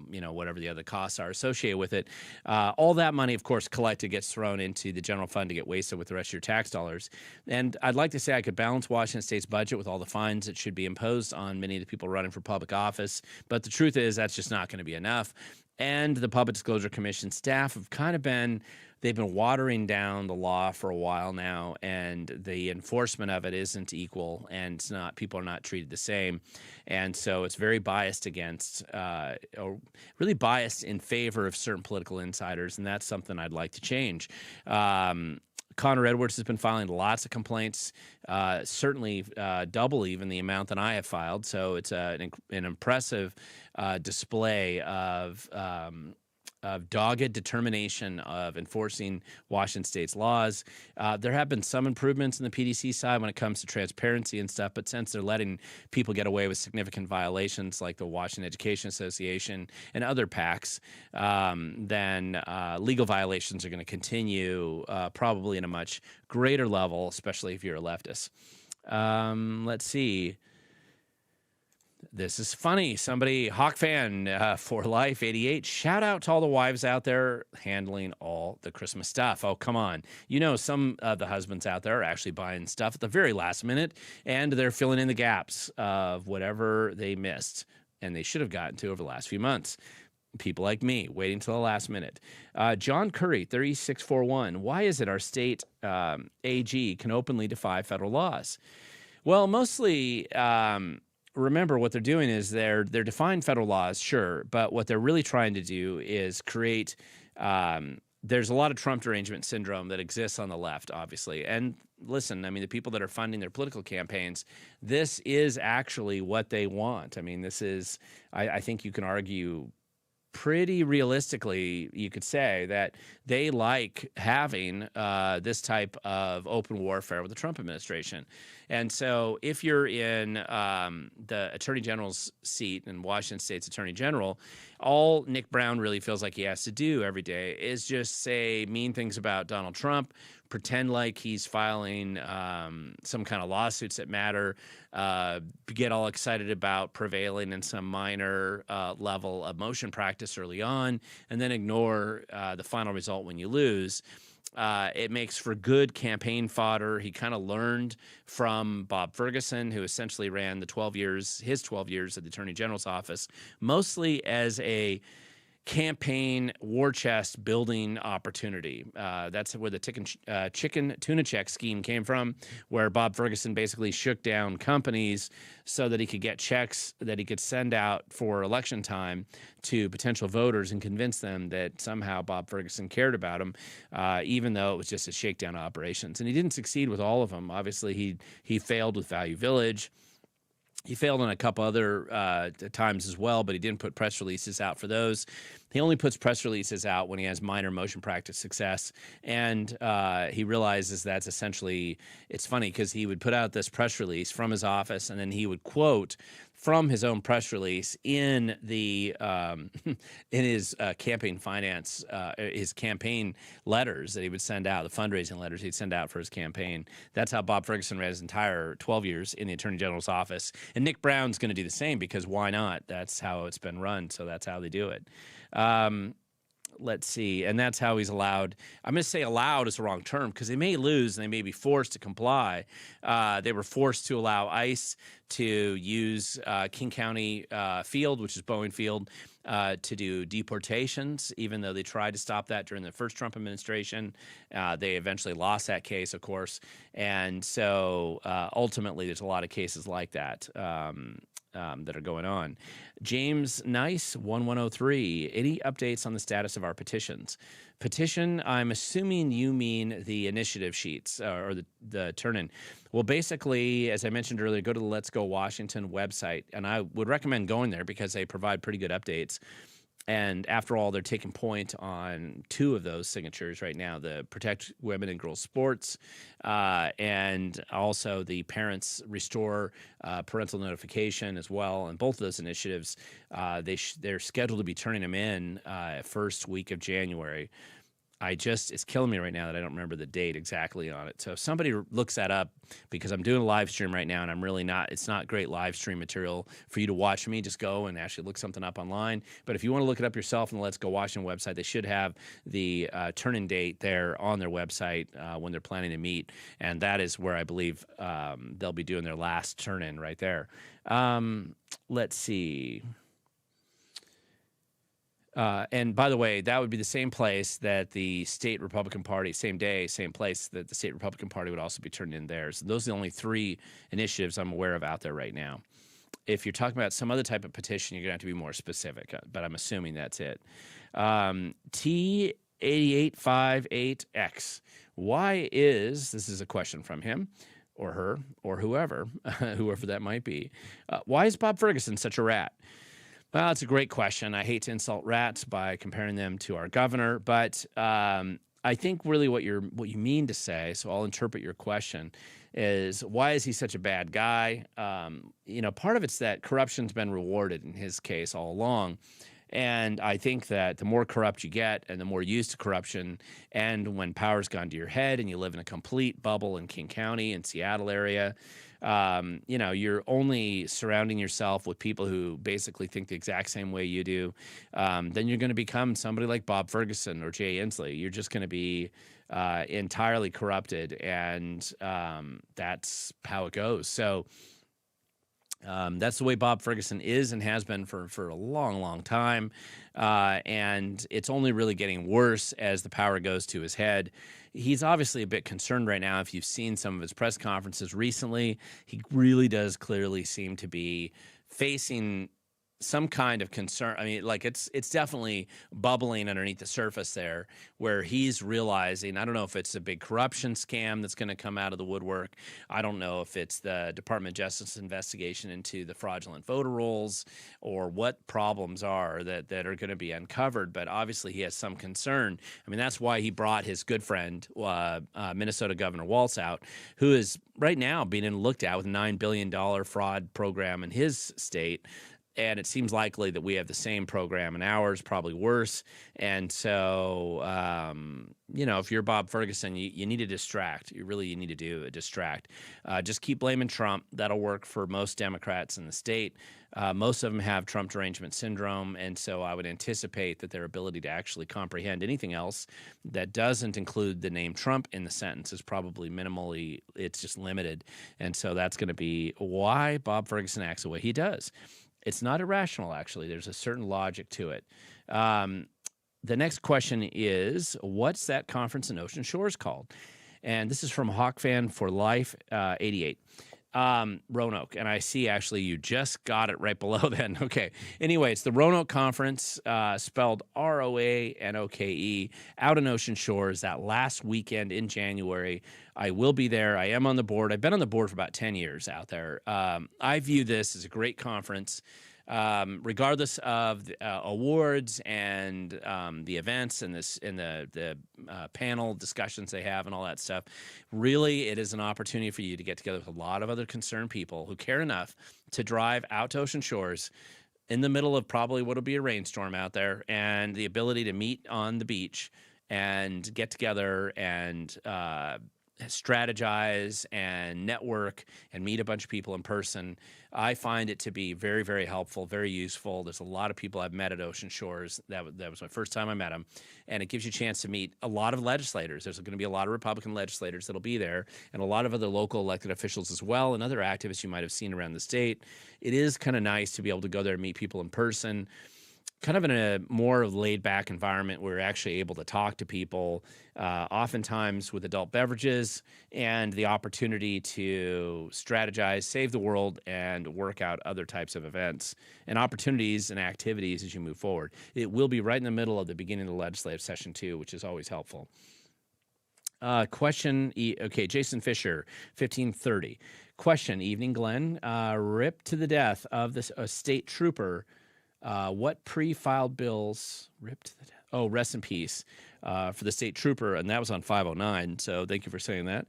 whatever the other costs are associated with it. All that money, of course, collected gets thrown into the general fund to get wasted with the rest of your tax dollars. And I'd like to say I could balance Washington State's budget with all the fines that should be imposed on many of the people running for public office. But the truth is that's just not going to be enough. And the Public Disclosure Commission staff have they've been watering down the law for a while now, and the enforcement of it isn't equal, and people are not treated the same. And so it's very biased against, or really biased in favor of certain political insiders, and that's something I'd like to change. Connor Edwards has been filing lots of complaints, certainly double even the amount that I have filed. So it's an impressive display of dogged determination of enforcing Washington State's laws. There have been some improvements in the PDC side when it comes to transparency and stuff, but since they're letting people get away with significant violations like the Washington Education Association and other PACs, then legal violations are going to continue probably in a much greater level, especially if you're a leftist. Let's see. This is funny. Somebody, Hawk fan for life 88. Shout out to all the wives out there handling all the Christmas stuff. Oh, come on. Some of the husbands out there are actually buying stuff at the very last minute, and they're filling in the gaps of whatever they missed and they should have gotten to over the last few months. People like me waiting till the last minute. John Curry, 3641. Why is it our state AG can openly defy federal laws? Well, mostly... remember, what they're doing is they're defying federal laws, sure, but what they're really trying to do is create there's a lot of Trump derangement syndrome that exists on the left, obviously. And listen, I mean, the people that are funding their political campaigns, this is actually what they want. I mean, this is, I think you can argue pretty realistically, you could say that they like having this type of open warfare with the Trump administration. And so if you're in the Attorney General's seat in Washington State's Attorney General, all Nick Brown really feels like he has to do every day is just say mean things about Donald Trump, pretend like he's filing some kind of lawsuits that matter, get all excited about prevailing in some minor level of motion practice early on, and then ignore the final result when you lose. It makes for good campaign fodder. He kind of learned from Bob Ferguson, who essentially ran his 12 years at the Attorney General's office, mostly as a campaign war chest building opportunity. That's where the chicken tuna check scheme came from, where Bob Ferguson basically shook down companies so that he could get checks that he could send out for election time to potential voters and convince them that somehow Bob Ferguson cared about them, even though it was just a shakedown operations. And he didn't succeed with all of them. Obviously, he failed with Value Village. He failed on a couple other times as well, but he didn't put press releases out for those. He only puts press releases out when he has minor motion practice success. And he realizes that's essentially, it's funny because he would put out this press release from his office, and then he would quote from his own press release in the in his campaign finance, his campaign letters that he would send out, the fundraising letters he'd send out for his campaign. That's how Bob Ferguson ran his entire 12 years in the Attorney General's office. And Nick Brown's going to do the same, because why not? That's how it's been run, so that's how they do it. Let's see. And that's how he's allowed. I'm going to say allowed is the wrong term, because they may lose and they may be forced to comply. They were forced to allow ICE to use King County Field, which is Boeing Field, to do deportations, even though they tried to stop that during the first Trump administration. They eventually lost that case, of course. And so ultimately, there's a lot of cases like that. That are going on. James Nice, 1103. Any updates on the status of our petitions? Petition, I'm assuming you mean the initiative sheets or the turn-in. Well, basically, as I mentioned earlier, go to the Let's Go Washington website, and I would recommend going there because they provide pretty good updates. And after all, they're taking point on two of those signatures right now: the Protect Women and Girls Sports, and also the Parents Restore Parental Notification as well. And both of those initiatives, they're scheduled to be turning them in first week of January. It's killing me right now that I don't remember the date exactly on it. So if somebody looks that up, because I'm doing a live stream right now and it's not great live stream material for you to watch me. Just go and actually look something up online. But if you want to look it up yourself on the Let's Go Washington website, they should have the turn-in date there on their website when they're planning to meet. And that is where I believe they'll be doing their last turn-in right there. Let's see. And by the way, that would be the same place that the state Republican Party, same day, same place that the state Republican Party would also be turning in theirs. Those are the only three initiatives I'm aware of out there right now. If you're talking about some other type of petition, you're going to have to be more specific, but I'm assuming that's it. T8858X. This is a question from him or her or whoever that might be. Why is Bob Ferguson such a rat? Well, it's a great question. I hate to insult rats by comparing them to our governor, but I think really what you mean to say, so I'll interpret your question, is why is he such a bad guy? Part of it's that corruption's been rewarded in his case all along. And I think that the more corrupt you get and the more used to corruption, and when power's gone to your head and you live in a complete bubble in King County and Seattle area, you're only surrounding yourself with people who basically think the exact same way you do. Then you're going to become somebody like Bob Ferguson or Jay Inslee. You're just going to be entirely corrupted, and that's how it goes. So that's the way Bob Ferguson is and has been for a long, long time. And it's only really getting worse as the power goes to his head. He's obviously a bit concerned right now. If you've seen some of his press conferences recently, he really does clearly seem to be facing some kind of concern. I mean, like it's definitely bubbling underneath the surface there, where he's realizing, I don't know if it's a big corruption scam that's going to come out of the woodwork. I don't know if it's the Department of Justice investigation into the fraudulent voter rolls or what problems are that are going to be uncovered. But obviously he has some concern. I mean, that's why he brought his good friend, Minnesota Governor Walz out, who is right now being looked at with a $9 billion fraud program in his state. And it seems likely that we have the same program in ours, probably worse. And so, if you're Bob Ferguson, you need to distract. You need to do a distract. Just keep blaming Trump. That'll work for most Democrats in the state. Most of them have Trump derangement syndrome. And so I would anticipate that their ability to actually comprehend anything else that doesn't include the name Trump in the sentence is probably minimally, it's just limited. And so that's going to be why Bob Ferguson acts the way he does. It's not irrational, actually. There's a certain logic to it. The next question is, what's that conference in Ocean Shores called? And this is from Hawkfan for Life 88. Roanoke. And I see, actually, you just got it right below then. Okay. Anyway, it's the Roanoke Conference, spelled Roanoke, out in Ocean Shores that last weekend in January. I will be there. I am on the board. I've been on the board for about 10 years out there. I view this as a great conference. Regardless of the, awards and the events and the panel discussions they have and all that stuff, really it is an opportunity for you to get together with a lot of other concerned people who care enough to drive out to Ocean Shores in the middle of probably what will be a rainstorm out there, and the ability to meet on the beach and get together and strategize and network and meet a bunch of people in person. I find it to be very, very helpful, very useful. There's a lot of people I've met at Ocean Shores. That was my first time I met them. And it gives you a chance to meet a lot of legislators. There's going to be a lot of Republican legislators that'll be there, and a lot of other local elected officials as well, and other activists you might have seen around the state. It is kind of nice to be able to go there and meet people in person, kind of in a more laid-back environment where we're actually able to talk to people, oftentimes with adult beverages, and the opportunity to strategize, save the world, and work out other types of events and opportunities and activities as you move forward. It will be right in the middle of the beginning of the legislative session, too, which is always helpful. Question, Jason Fisher, 1530. Question, evening, Glenn. Ripped to the death of this state trooper What pre-filed bills ripped the oh, rest in peace for the state trooper, and that was on 509. So thank you for saying that.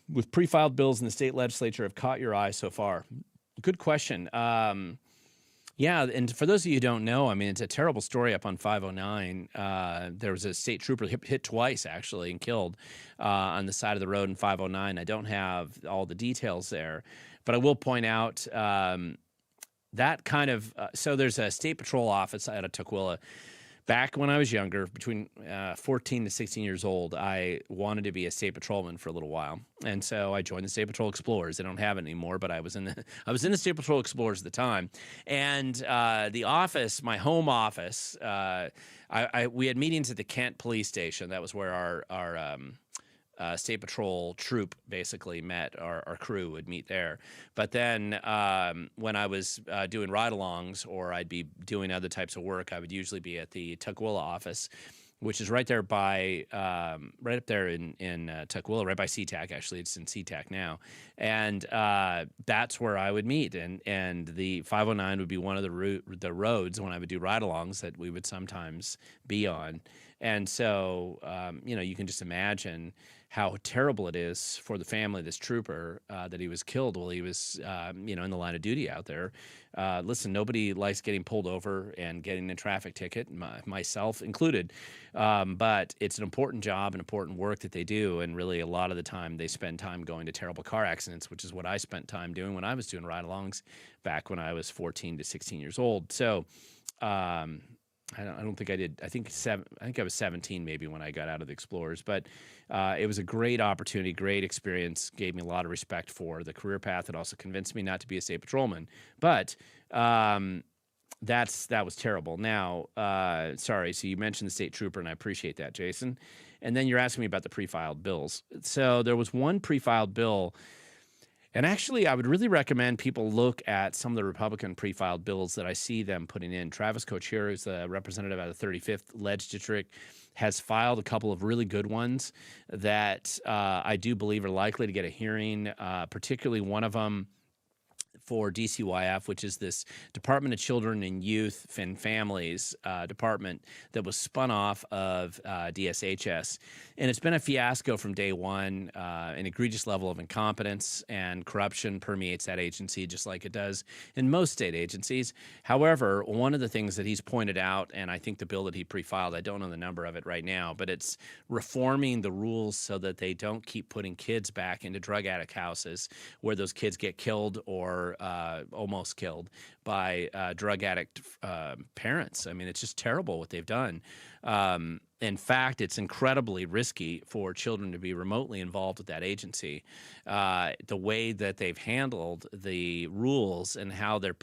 With pre-filed bills in the state legislature have caught your eye so far? Good question. Yeah, and for those of you who don't know, I mean, it's a terrible story up on 509. There was a state trooper hit twice, actually, and killed on the side of the road in 509. I don't have all the details there, but I will point out that kind of so there's a state patrol office out of Tukwila. Back when I was younger, between 14 to 16 years old, I wanted to be a state patrolman for a little while, and so I joined the State Patrol Explorers. They don't have it anymore, but I was in the State Patrol Explorers at the time. And the office, my home office, we had meetings at the Kent Police Station. That was where our State Patrol troop basically met. Our crew would meet there. But then when I was doing ride-alongs or I'd be doing other types of work, I would usually be at the Tukwila office, which is right there by, right up there in Tukwila, right by SeaTac. Actually, it's in SeaTac now, and that's where I would meet. And the 509 would be one of the roads when I would do ride-alongs that we would sometimes be on. And so, you can just imagine how terrible it is for the family of this trooper that he was killed while he was, in the line of duty out there. Listen, nobody likes getting pulled over and getting a traffic ticket, myself included. But it's an important job and important work that they do. And really, a lot of the time, they spend time going to terrible car accidents, which is what I spent time doing when I was doing ride-alongs back when I was 14 to 16 years old. So, I don't think I did. I think I was 17 maybe when I got out of the Explorers, but it was a great opportunity, great experience, gave me a lot of respect for the career path. It also convinced me not to be a state patrolman, but that was terrible. Now, sorry. So you mentioned the state trooper, and I appreciate that, Jason. And then you're asking me about the pre-filed bills. So there was one pre-filed bill. And actually, I would really recommend people look at some of the Republican pre-filed bills that I see them putting in. Travis Kochir, who's the representative out of the 35th Ledge District, has filed a couple of really good ones that I do believe are likely to get a hearing, particularly one of them for DCYF, which is this Department of Children and Youth and Families department that was spun off of DSHS. And it's been a fiasco from day one. An egregious level of incompetence and corruption permeates that agency just like it does in most state agencies. However, one of the things that he's pointed out, and I think the bill that he pre-filed, I don't know the number of it right now, but it's reforming the rules so that they don't keep putting kids back into drug addict houses where those kids get killed or almost killed by drug addict parents. I mean, it's just terrible what they've done. In fact, it's incredibly risky for children to be remotely involved with that agency. The way that they've handled the rules and how they're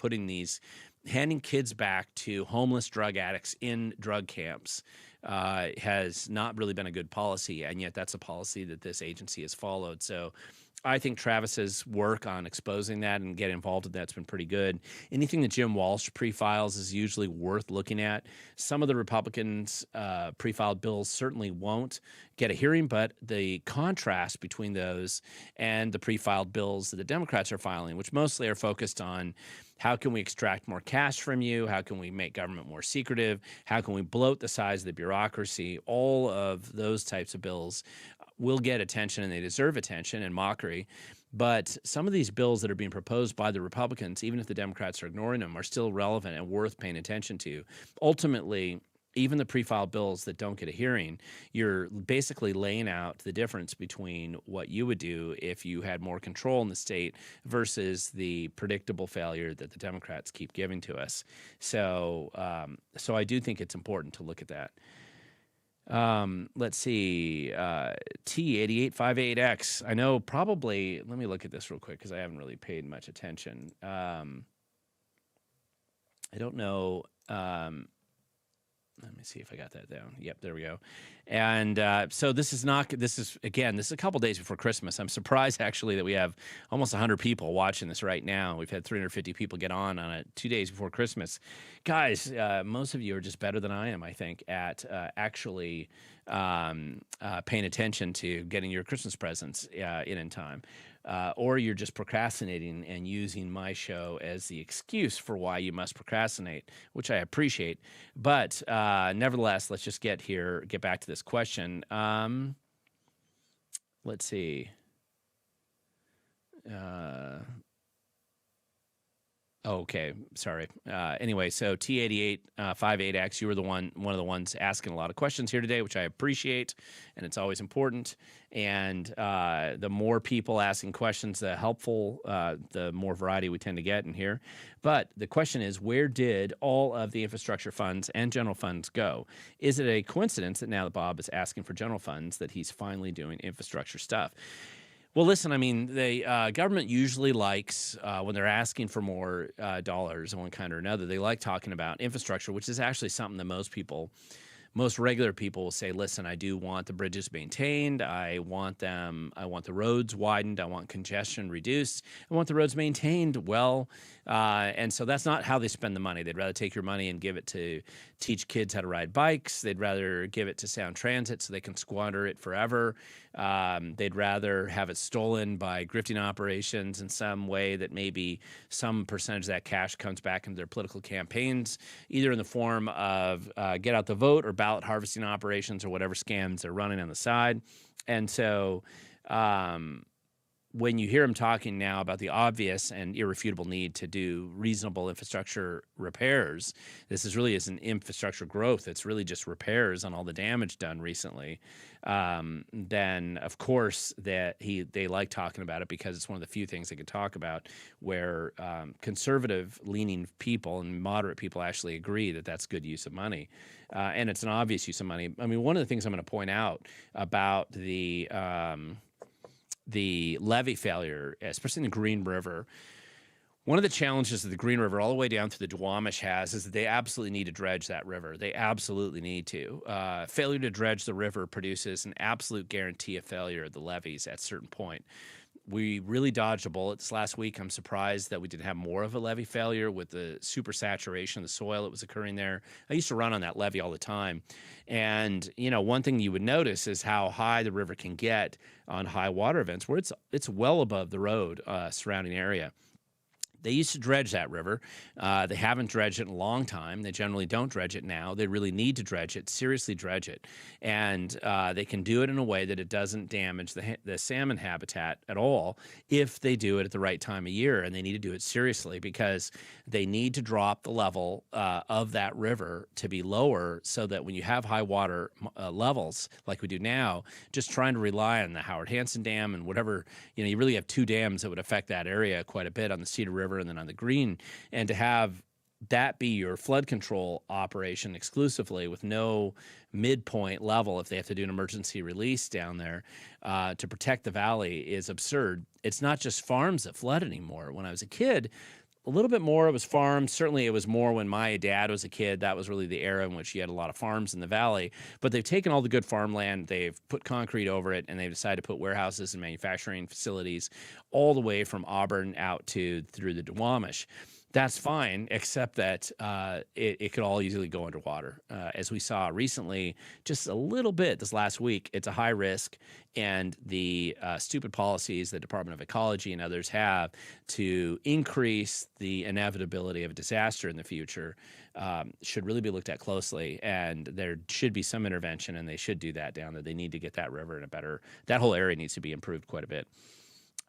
handing kids back to homeless drug addicts in drug camps has not really been a good policy, and yet that's a policy that this agency has followed. So I think Travis's work on exposing that and getting involved with that's been pretty good. Anything that Jim Walsh pre-files is usually worth looking at. Some of the Republicans' pre-filed bills certainly won't get a hearing, but the contrast between those and the pre-filed bills that the Democrats are filing, which mostly are focused on how can we extract more cash from you, how can we make government more secretive, how can we bloat the size of the bureaucracy, all of those types of bills will get attention, and they deserve attention and mockery. But some of these bills that are being proposed by the Republicans, even if the Democrats are ignoring them, are still relevant and worth paying attention to. Ultimately, even the pre-filed bills that don't get a hearing, you're basically laying out the difference between what you would do if you had more control in the state versus the predictable failure that the Democrats keep giving to us. So I do think it's important to look at that. Let's see, T8858X. I know probably, let me look at this real quick because I haven't really paid much attention. I don't know. Let me see if I got that down. Yep, there we go. And so this is a couple days before Christmas. I'm surprised actually that we have almost 100 people watching this right now. We've had 350 people get on it 2 days before Christmas. Guys, most of you are just better than I am, I think, at actually paying attention to getting your Christmas presents in time. Or you're just procrastinating and using my show as the excuse for why you must procrastinate, which I appreciate. But nevertheless, let's just get back to this question. Let's see. Okay, sorry. Anyway, so T8858X, you were one of the ones asking a lot of questions here today, which I appreciate, and it's always important. And the more people asking questions, the more variety we tend to get in here. But the question is, where did all of the infrastructure funds and general funds go? Is it a coincidence that now that Bob is asking for general funds that he's finally doing infrastructure stuff? Well, listen, I mean, the government usually likes, when they're asking for more dollars of one kind or another, they like talking about infrastructure, which is actually something that most regular people will say, listen, I do want the bridges maintained. I want the roads widened. I want congestion reduced. I want the roads maintained well. And so that's not how they spend the money. They'd rather take your money and give it to teach kids how to ride bikes. They'd rather give it to Sound Transit so they can squander it forever. They'd rather have it stolen by grifting operations in some way that maybe some percentage of that cash comes back into their political campaigns, either in the form of get out the vote or ballot harvesting operations or whatever scams they're running on the side. And so when you hear him talking now about the obvious and irrefutable need to do reasonable infrastructure repairs, this is an infrastructure growth. It's really just repairs on all the damage done recently. Then of course they like talking about it because it's one of the few things they can talk about where conservative leaning people and moderate people actually agree that that's good use of money. And it's an obvious use of money. I mean, one of the things I'm going to point out about the levee failure, especially in the Green River, one of the challenges that the Green River all the way down to the Duwamish has is that they absolutely need to dredge that river. They absolutely need to. Failure to dredge the river produces an absolute guarantee of failure of the levees at a certain point. We really dodged a bullet this last week. I'm surprised that we didn't have more of a levee failure with the super saturation of the soil that was occurring there. I used to run on that levee all the time. And, one thing you would notice is how high the river can get on high water events where it's well above the road surrounding area. They used to dredge that river. They haven't dredged it in a long time. They generally don't dredge it now. They really need to dredge it, seriously dredge it. And they can do it in a way that it doesn't damage the salmon habitat at all if they do it at the right time of year. And they need to do it seriously because they need to drop the level of that river to be lower so that when you have high water levels like we do now, just trying to rely on the Howard Hansen Dam and whatever, you really have two dams that would affect that area quite a bit on the Cedar River and then on the Green, and to have that be your flood control operation exclusively with no midpoint level if they have to do an emergency release down there to protect the valley is absurd. It's not just farms that flood anymore. When I was a kid, a little bit more it was farms. Certainly it was more when my dad was a kid. That was really the era in which you had a lot of farms in the valley. But they've taken all the good farmland, they've put concrete over it, and they've decided to put warehouses and manufacturing facilities all the way from Auburn out through the Duwamish. That's fine, except that it could all easily go underwater. As we saw recently, just a little bit this last week, it's a high risk, and the stupid policies the Department of Ecology and others have to increase the inevitability of a disaster in the future should really be looked at closely, and there should be some intervention, and they should do that down there. They need to get that river in that whole area needs to be improved quite a bit.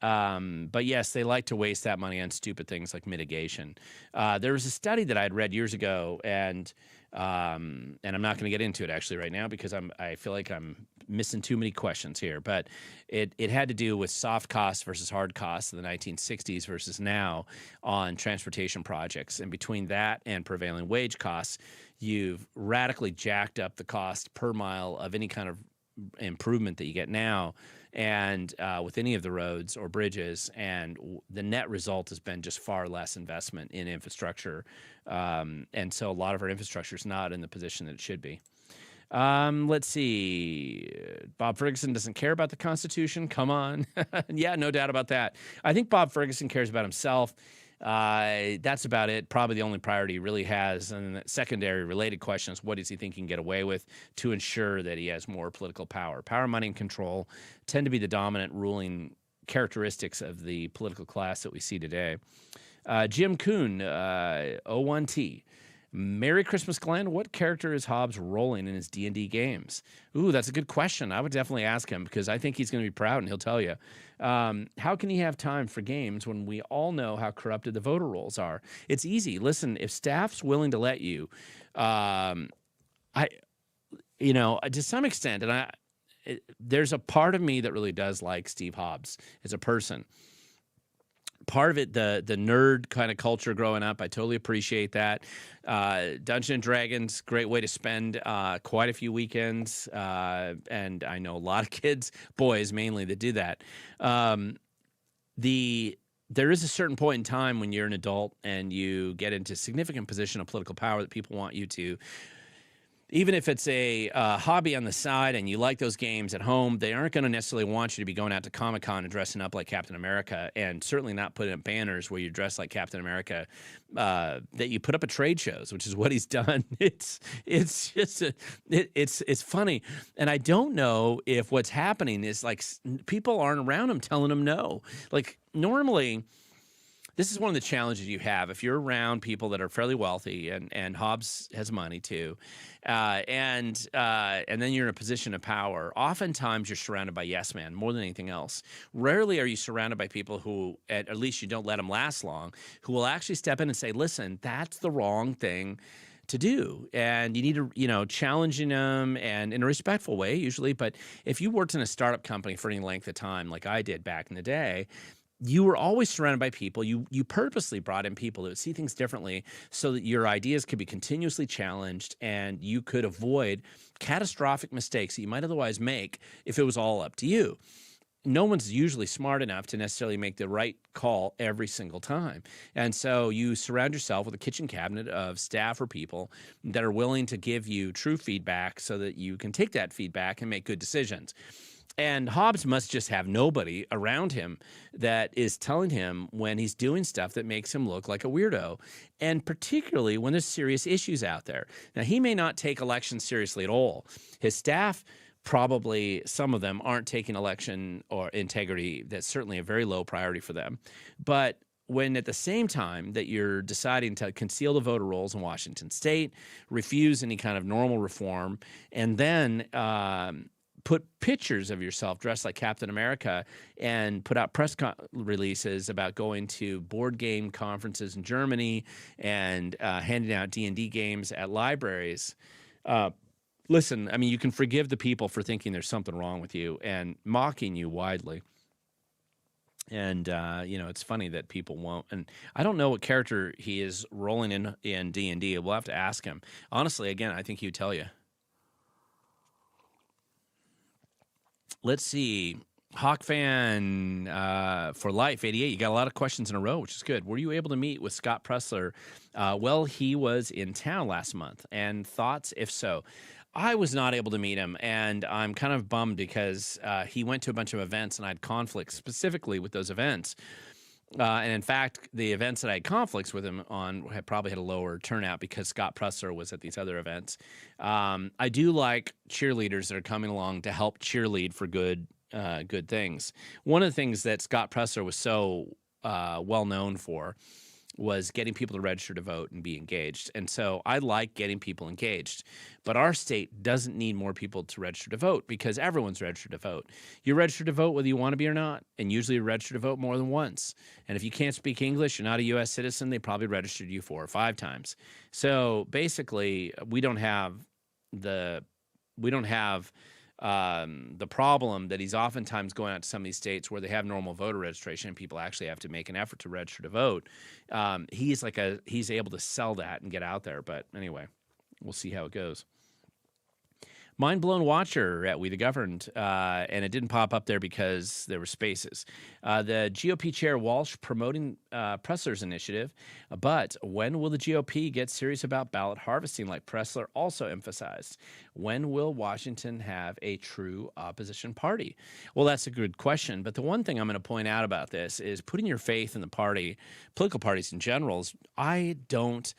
But yes, they like to waste that money on stupid things like mitigation. There was a study that I had read years ago, and I'm not going to get into it actually right now because I feel like I'm missing too many questions here. But it had to do with soft costs versus hard costs in the 1960s versus now on transportation projects. And between that and prevailing wage costs, you've radically jacked up the cost per mile of any kind of improvement that you get now and with any of the roads or bridges, and the net result has been just far less investment in infrastructure, and so a lot of our infrastructure is not in the position that it should be. Let's see. Bob Ferguson doesn't care about the Constitution. Come on. Yeah, no doubt about that. I think Bob Ferguson cares about himself. That's about it. Probably the only priority he really has. And the secondary related question is, what does he think he can get away with to ensure that he has more political power? Power, money, and control tend to be the dominant ruling characteristics of the political class that we see today. Jim Kuhn, 01T. Merry Christmas, Glenn. What character is Hobbs rolling in his D&D games? Ooh, that's a good question. I would definitely ask him because I think he's going to be proud and he'll tell you. How can he have time for games when we all know how corrupted the voter rolls are? It's easy. Listen, if staff's willing to let you, to some extent, there's a part of me that really does like Steve Hobbs as a person. Part of it, the nerd kind of culture growing up, I totally appreciate that. Dungeons and Dragons, great way to spend quite a few weekends. And I know a lot of kids, boys mainly, that do that. There is a certain point in time when you're an adult and you get into significant position of political power that people want you to. Even if it's a hobby on the side and you like those games at home, they aren't going to necessarily want you to be going out to Comic-Con and dressing up like Captain America, and certainly not putting up banners where you're dressed like Captain America, that you put up at trade shows, which is what he's done. It's funny. And I don't know if what's happening is like people aren't around him telling him no. Like normally, this is one of the challenges you have if you're around people that are fairly wealthy, and Hobbs has money too, and then you're in a position of power. Oftentimes you're surrounded by yes men more than anything else. Rarely are you surrounded by people who, at least you don't let them last long, who will actually step in and say, listen, that's the wrong thing to do, and you need to, challenging them and in a respectful way usually. But if you worked in a startup company for any length of time, like I did back in the day, you were always surrounded by people. You purposely brought in people that would see things differently so that your ideas could be continuously challenged and you could avoid catastrophic mistakes that you might otherwise make if it was all up to you. No one's usually smart enough to necessarily make the right call every single time. And so you surround yourself with a kitchen cabinet of staff or people that are willing to give you true feedback so that you can take that feedback and make good decisions. And Hobbs must just have nobody around him that is telling him when he's doing stuff that makes him look like a weirdo, and particularly when there's serious issues out there. Now, he may not take elections seriously at all. His staff, probably some of them, aren't taking election or integrity. That's certainly a very low priority for them. But when at the same time that you're deciding to conceal the voter rolls in Washington State, refuse any kind of normal reform, and then put pictures of yourself dressed like Captain America and put out press releases about going to board game conferences in Germany and handing out D&D games at libraries. Listen, I mean, you can forgive the people for thinking there's something wrong with you and mocking you widely. And, it's funny that people won't. And I don't know what character he is rolling in D&D. We'll have to ask him. Honestly, again, I think he would tell you. Let's see. Hawk fan for life, 88. You got a lot of questions in a row, which is good. Were you able to meet with Scott Pressler? Well, he was in town last month. And thoughts, if so? I was not able to meet him, and I'm kind of bummed because he went to a bunch of events, and I had conflicts specifically with those events. And in fact, the events that I had conflicts with him on had probably had a lower turnout because Scott Pressler was at these other events. I do like cheerleaders that are coming along to help cheerlead for good things. One of the things that Scott Pressler was so well known for was getting people to register to vote and be engaged. And so I like getting people engaged. But our state doesn't need more people to register to vote because everyone's registered to vote. You're registered to vote whether you want to be or not, and usually you're registered to vote more than once. And if you can't speak English, you're not a U.S. citizen, they probably registered you 4 or 5 times. So basically, we don't have the problem that he's oftentimes going out to some of these states where they have normal voter registration and people actually have to make an effort to register to vote. He's able to sell that and get out there. But anyway, we'll see how it goes. Mind Blown Watcher at We the Governed, and it didn't pop up there because there were spaces. The GOP chair Walsh promoting Pressler's initiative, but when will the GOP get serious about ballot harvesting like Pressler also emphasized? When will Washington have a true opposition party? Well, that's a good question, but the one thing I'm going to point out about this is putting your faith in the party, political parties in general. I don't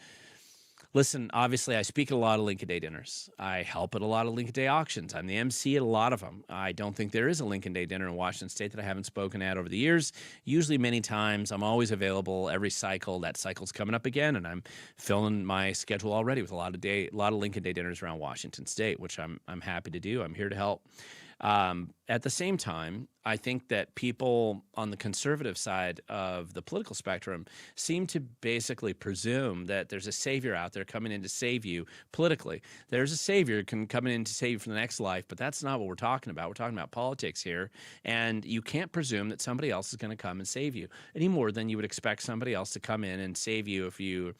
Listen, obviously, I speak at a lot of Lincoln Day dinners. I help at a lot of Lincoln Day auctions. I'm the MC at a lot of them. I don't think there is a Lincoln Day dinner in Washington State that I haven't spoken at over the years. Usually many times. I'm always available every cycle. That cycle's coming up again, and I'm filling my schedule already with a lot of Lincoln Day dinners around Washington State, which I'm happy to do. I'm here to help. At the same time, I think that people on the conservative side of the political spectrum seem to basically presume that there's a savior out there coming in to save you politically. There's a savior coming in to save you for the next life, but that's not what we're talking about. We're talking about politics here, and you can't presume that somebody else is going to come and save you any more than you would expect somebody else to come in and save you if you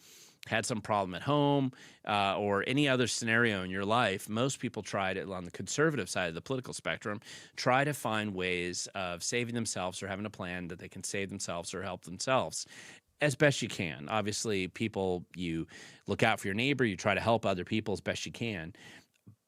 had some problem at home or any other scenario in your life. Most people try to, on the conservative side of the political spectrum, try to find ways of saving themselves or having a plan that they can save themselves or help themselves as best you can. Obviously, you look out for your neighbor, you try to help other people as best you can.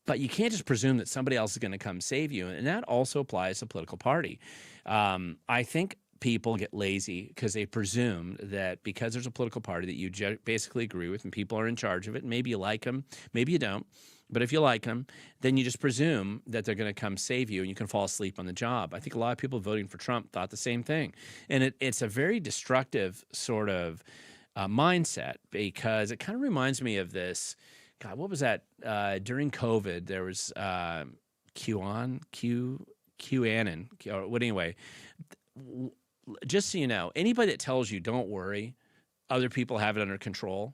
But you can't just presume that somebody else is going to come save you. And that also applies to a political party. I think people get lazy because they presume that because there's a political party that you basically agree with and people are in charge of it, and maybe you like them, maybe you don't, but if you like them, then you just presume that they're going to come save you and you can fall asleep on the job. I think a lot of people voting for Trump thought the same thing. And it's a very destructive sort of mindset, because it kind of reminds me of this. God, what was that? During COVID, there was QAnon, or what anyway. Just so you know, anybody that tells you don't worry, other people have it under control,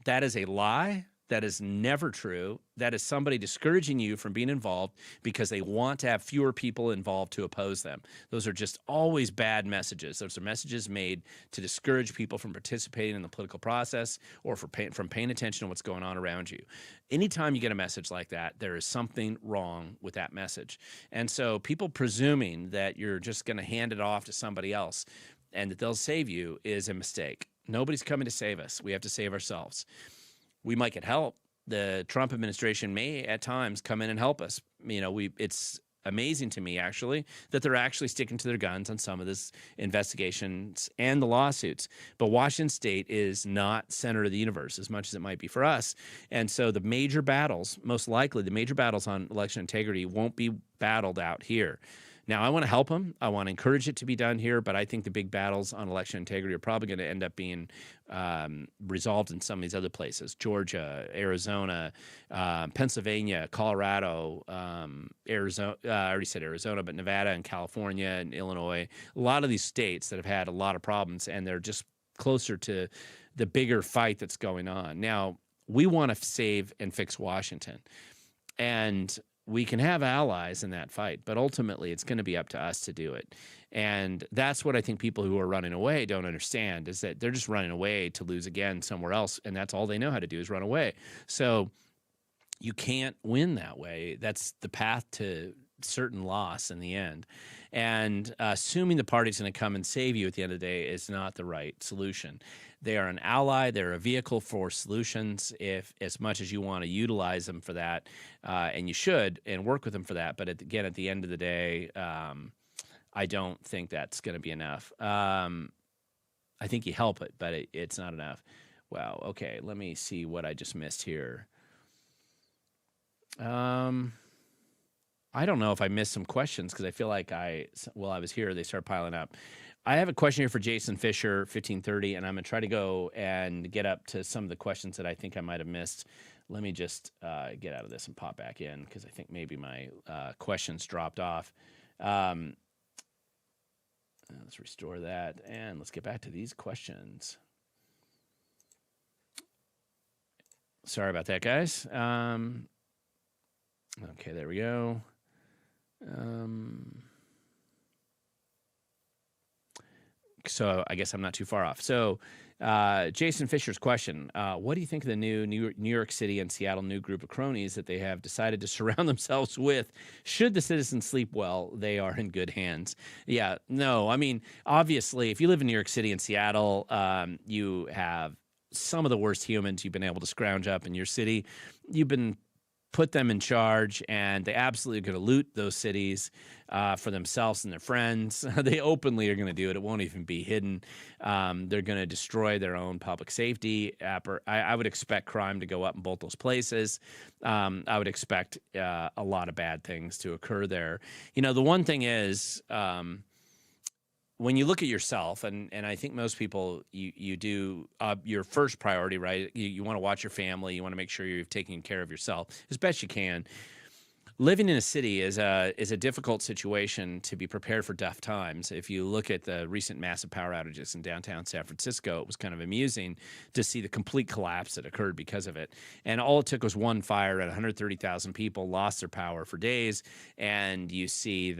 that is a lie. That is never true. That is somebody discouraging you from being involved because they want to have fewer people involved to oppose them. Those are just always bad messages. Those are messages made to discourage people from participating in the political process or from paying attention to what's going on around you. Anytime you get a message like that, there is something wrong with that message. And so people presuming that you're just going to hand it off to somebody else and that they'll save you is a mistake. Nobody's coming to save us. We have to save ourselves. We might get help. The Trump administration may at times come in and help us. It's amazing to me, actually, that they're actually sticking to their guns on some of this investigations and the lawsuits. But Washington State is not center of the universe as much as it might be for us. And so the major battles, most likely the major battles on election integrity, won't be battled out here. Now, I want to help them. I want to encourage it to be done here, but I think the big battles on election integrity are probably going to end up being resolved in some of these other places: Georgia, Arizona, Pennsylvania, Colorado, Arizona. I already said Arizona, but Nevada and California and Illinois. A lot of these states that have had a lot of problems, and they're just closer to the bigger fight that's going on. Now, we want to save and fix Washington, and we can have allies in that fight, but ultimately it's going to be up to us to do it. And that's what I think people who are running away don't understand, is that they're just running away to lose again somewhere else, and that's all they know how to do is run away. So you can't win that way. That's the path to certain loss in the end. And assuming the party's going to come and save you at the end of the day is not the right solution. They are an ally. They're a vehicle for solutions, if as much as you want to utilize them for that, and you should, and work with them for that. But again, at the end of the day, I don't think that's going to be enough. I think you help it, but it's not enough. Wow. Okay. Let me see what I just missed here. I don't know if I missed some questions because I feel like while I was here, they started piling up. I have a question here for Jason Fisher, 1530, and I'm going to try to go and get up to some of the questions that I think I might have missed. Let me just get out of this and pop back in because I think maybe my questions dropped off. Let's restore that, and let's get back to these questions. Sorry about that, guys. Okay, there we go. York, so I guess I'm not too far off. So, Jason Fisher's question: what do you think of the New York City and Seattle new group of cronies that they have decided to surround themselves with? Should the citizens sleep well, they are in good hands. Yeah, no, I mean, obviously, if you live in New York City and Seattle, you have some of the worst humans you've been able to scrounge up in your city. You've been put them in charge, and they absolutely are going to loot those cities for themselves and their friends. They openly are going to do it. It won't even be hidden. They're going to destroy their own public safety. I would expect crime to go up in both those places. I would expect a lot of bad things to occur there. You know, the one thing is, when you look at yourself, and I think most people, you do your first priority, right? You want to watch your family. You want to make sure you're taking care of yourself as best you can. Living in a city is a difficult situation to be prepared for tough times. If you look at the recent massive power outages in downtown San Francisco, it was kind of amusing to see the complete collapse that occurred because of it. And all it took was one fire, and 130,000 people lost their power for days. And you see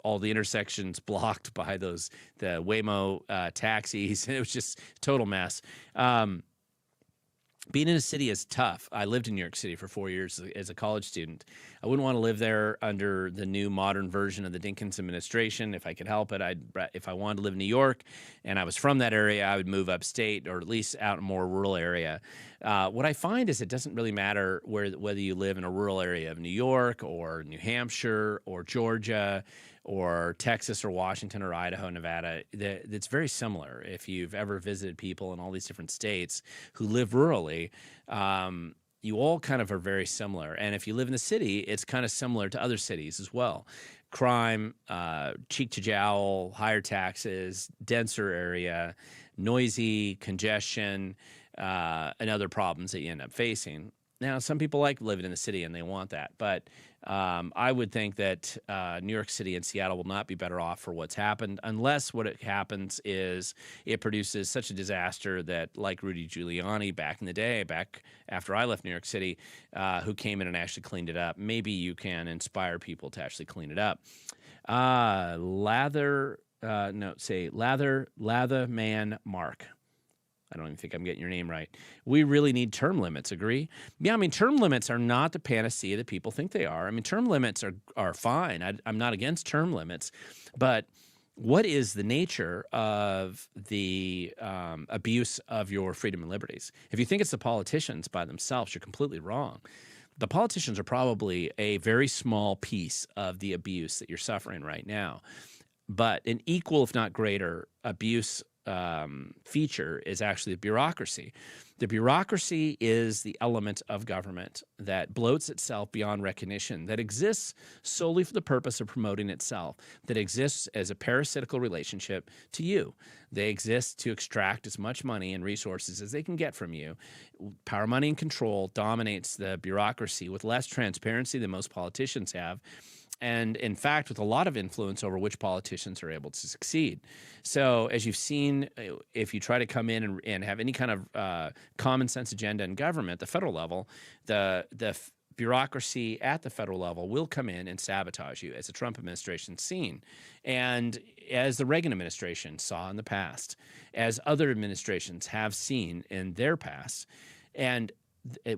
all the intersections blocked by the Waymo taxis. It was just a total mess. Being in a city is tough. I lived in New York City for 4 years as a college student. I wouldn't want to live there under the new modern version of the Dinkins administration. If I could help it, if I wanted to live in New York and I was from that area, I would move upstate or at least out in a more rural area. What I find is it doesn't really matter whether you live in a rural area of New York or New Hampshire or Georgia or Texas or Washington or Idaho, Nevada. It's very similar. If you've ever visited people in all these different states who live rurally, you all kind of are very similar. And if you live in the city, it's kind of similar to other cities as well. Crime, cheek to jowl, higher taxes, denser area, noisy, congestion, and other problems that you end up facing. Now, some people like living in the city and they want that, but I would think that New York City and Seattle will not be better off for what's happened, unless what happens is it produces such a disaster that, like Rudy Giuliani back in the day, back after I left New York City, who came in and actually cleaned it up. Maybe you can inspire people to actually clean it up. Lather Man Mark. I don't even think I'm getting your name right. We really need term limits, agree? Yeah, I mean, term limits are not the panacea that people think they are. I mean, term limits are fine. I'm not against term limits. But what is the nature of the abuse of your freedom and liberties? If you think it's the politicians by themselves, you're completely wrong. The politicians are probably a very small piece of the abuse that you're suffering right now. But an equal, if not greater, abuse feature is actually the bureaucracy. The bureaucracy is the element of government that bloats itself beyond recognition, that exists solely for the purpose of promoting itself, that exists as a parasitical relationship to you. They exist to extract as much money and resources as they can get from you. Power, money, and control dominates the bureaucracy with less transparency than most politicians have. And in fact, with a lot of influence over which politicians are able to succeed. So as you've seen, if you try to come in and have any kind of common sense agenda in government, the federal level, the bureaucracy at the federal level will come in and sabotage you, as the Trump administration's seen. And as the Reagan administration saw in the past, as other administrations have seen in their past. And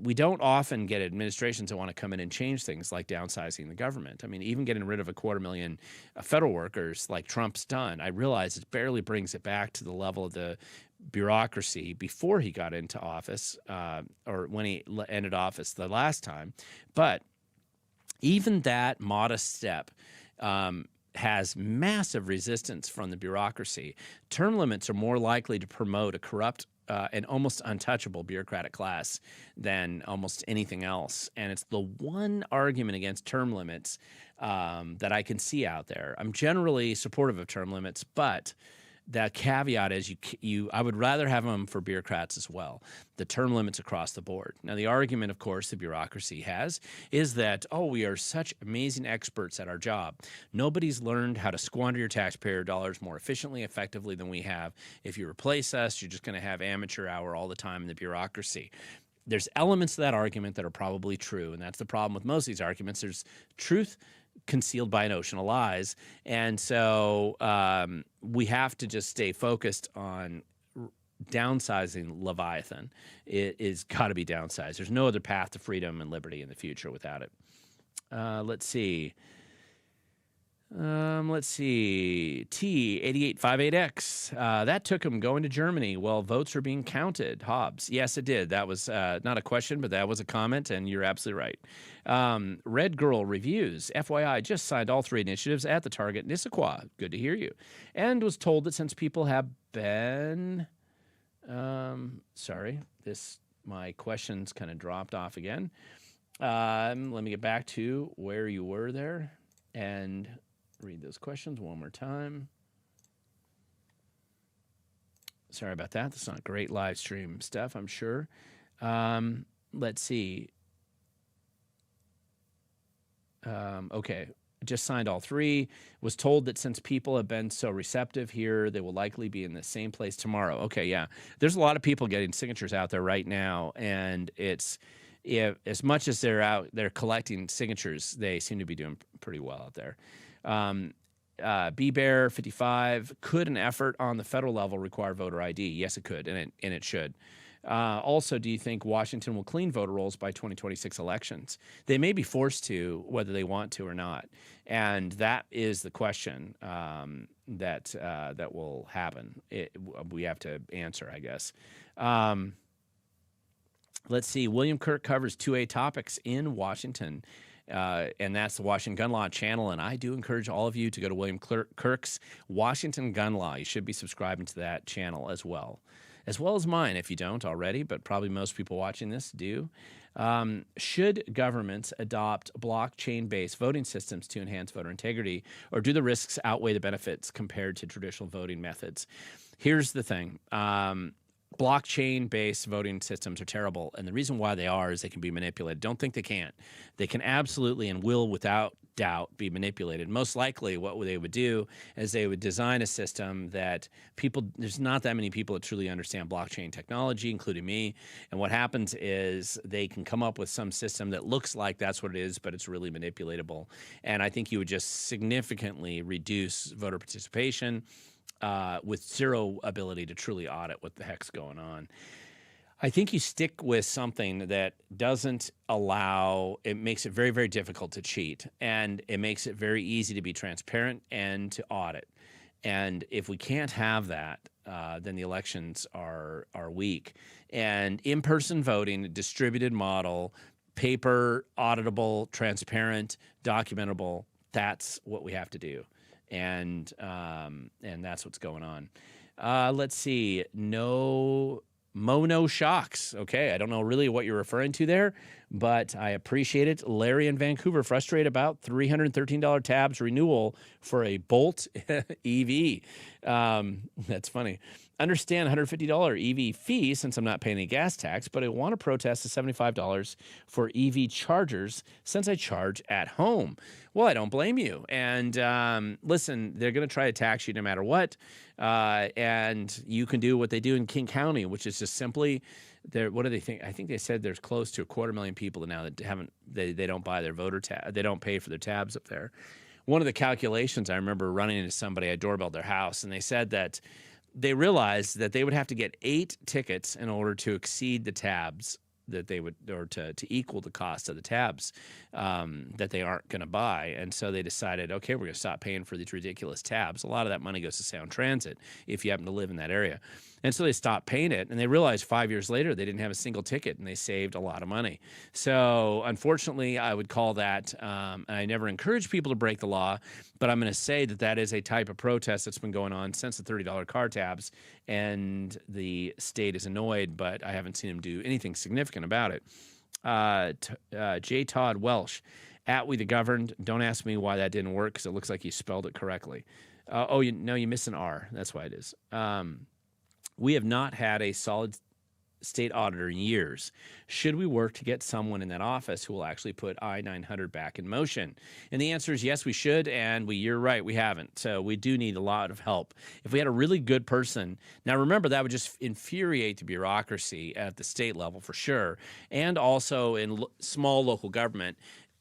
we don't often get administrations that want to come in and change things like downsizing the government. I mean, even getting rid of 250,000 federal workers like Trump's done, I realize it barely brings it back to the level of the bureaucracy before he got into office or when he ended office the last time. But even that modest step has massive resistance from the bureaucracy. Term limits are more likely to promote a corrupt an almost untouchable bureaucratic class than almost anything else. And it's the one argument against term limits that I can see out there. I'm generally supportive of term limits, but the caveat is I would rather have them for bureaucrats as well, the term limits across the board. Now, the argument, of course, the bureaucracy has is that, we are such amazing experts at our job. Nobody's learned how to squander your taxpayer dollars more efficiently, effectively than we have. If you replace us, you're just going to have amateur hour all the time in the bureaucracy. There's elements of that argument that are probably true, and that's the problem with most of these arguments. There's truth concealed by an ocean of lies. And so we have to just stay focused on downsizing Leviathan. It is got to be downsized. There's no other path to freedom and liberty in the future without it. Let's see. T8858X. That took him going to Germany while votes are being counted. Hobbs. Yes, it did. That was not a question, but that was a comment, and you're absolutely right. Red Girl Reviews. FYI, just signed all 3 initiatives at the Target Nissaquah. Good to hear you. And was told that since people have been... sorry, my questions kind of dropped off again. Let me get back to where you were there and read those questions one more time. Sorry about that. That's not great live stream stuff, I'm sure. Let's see. Okay. Just signed all 3. Was told that since people have been so receptive here, they will likely be in the same place tomorrow. Okay, yeah. There's a lot of people getting signatures out there right now, and as much as they're collecting signatures, they seem to be doing pretty well out there. B-Bear 55, could an effort on the federal level require voter ID? Yes, it could, and it should. Also, do you think Washington will clean voter rolls by 2026 elections? They may be forced to, whether they want to or not, and that is the question that will happen. We have to answer, I guess. Let's see. William Kirk covers 2A topics in Washington. And that's the Washington Gun Law channel. And I do encourage all of you to go to William Kirk's Washington Gun Law. You should be subscribing to that channel as well as mine if you don't already, but probably most people watching this do. Should governments adopt blockchain-based voting systems to enhance voter integrity, or do the risks outweigh the benefits compared to traditional voting methods? Here's the thing. Blockchain-based voting systems are terrible, and the reason why they are is they can be manipulated. Don't think they can't. They can absolutely and will, without doubt, be manipulated. Most likely what they would do is they would design a system that there's not that many people that truly understand blockchain technology, including me, and what happens is they can come up with some system that looks like that's what it is, but it's really manipulatable. And I think you would just significantly reduce voter participation, with zero ability to truly audit what the heck's going on. I think you stick with something that doesn't allow, it makes it very, very difficult to cheat, and it makes it very easy to be transparent and to audit. And if we can't have that, then the elections are weak. And in-person voting, a distributed model, paper, auditable, transparent, documentable, that's what we have to do. And that's what's going on. Let's see. No Mono Shocks. Okay, I don't know really what you're referring to there, but I appreciate it. Larry in Vancouver, frustrated about $313 tabs renewal for a Bolt EV. That's funny. Understand $150 EV fee since I'm not paying any gas tax, but I want to protest the $75 for EV chargers since I charge at home. Well, I don't blame you. And listen, they're going to try to tax you no matter what. And you can do what they do in King County, which is just simply, what do they think? I think they said there's close to 250,000 people now that they don't buy their voter tab. They don't pay for their tabs up there. One of the calculations, I remember running into somebody, I doorbelled their house, and they said that they realized that they would have to get 8 tickets in order to exceed the tabs that they would, or to equal the cost of the tabs that they aren't going to buy. And so they decided, okay, we're going to stop paying for these ridiculous tabs. A lot of that money goes to Sound Transit if you happen to live in that area. And so they stopped paying it, and they realized 5 years later they didn't have a single ticket, and they saved a lot of money. So unfortunately, I would call that, I never encourage people to break the law, but I'm going to say that that is a type of protest that's been going on since the $30 car tabs, and the state is annoyed, but I haven't seen them do anything significant about it. J. Todd Welsh, at We the Governed. Don't ask me why that didn't work, because it looks like you spelled it correctly. You missed an R. That's why it is. We have not had a solid state auditor in years. Should we work to get someone in that office who will actually put I-900 back in motion? And the answer is yes, we should, and you're right, we haven't. So we do need a lot of help. If we had a really good person, now remember, that would just infuriate the bureaucracy at the state level for sure, and also in small local government.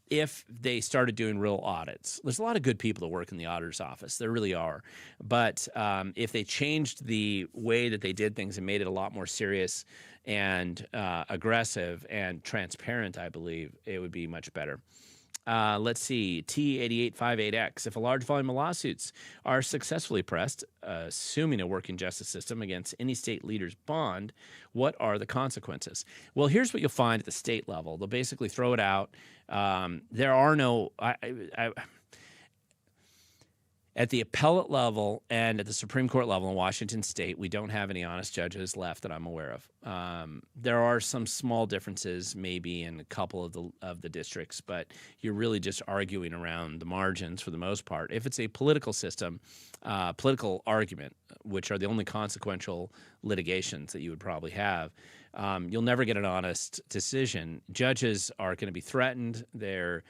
if they started doing real audits. There's a lot of good people that work in the auditor's office. There really are. But if they changed the way that they did things and made it a lot more serious and aggressive and transparent, I believe it would be much better. Let's see, T8858X. If a large volume of lawsuits are successfully pressed, assuming a working justice system against any state leader's bond, what are the consequences? Well, here's what you'll find at the state level. They'll basically throw it out. There are no... At the appellate level and at the Supreme Court level in Washington State, we don't have any honest judges left that I'm aware of. There are some small differences maybe in a couple of the districts, but you're really just arguing around the margins for the most part. If it's a political system, political argument, which are the only consequential litigations that you would probably have, you'll never get an honest decision. Judges are going to be threatened. Their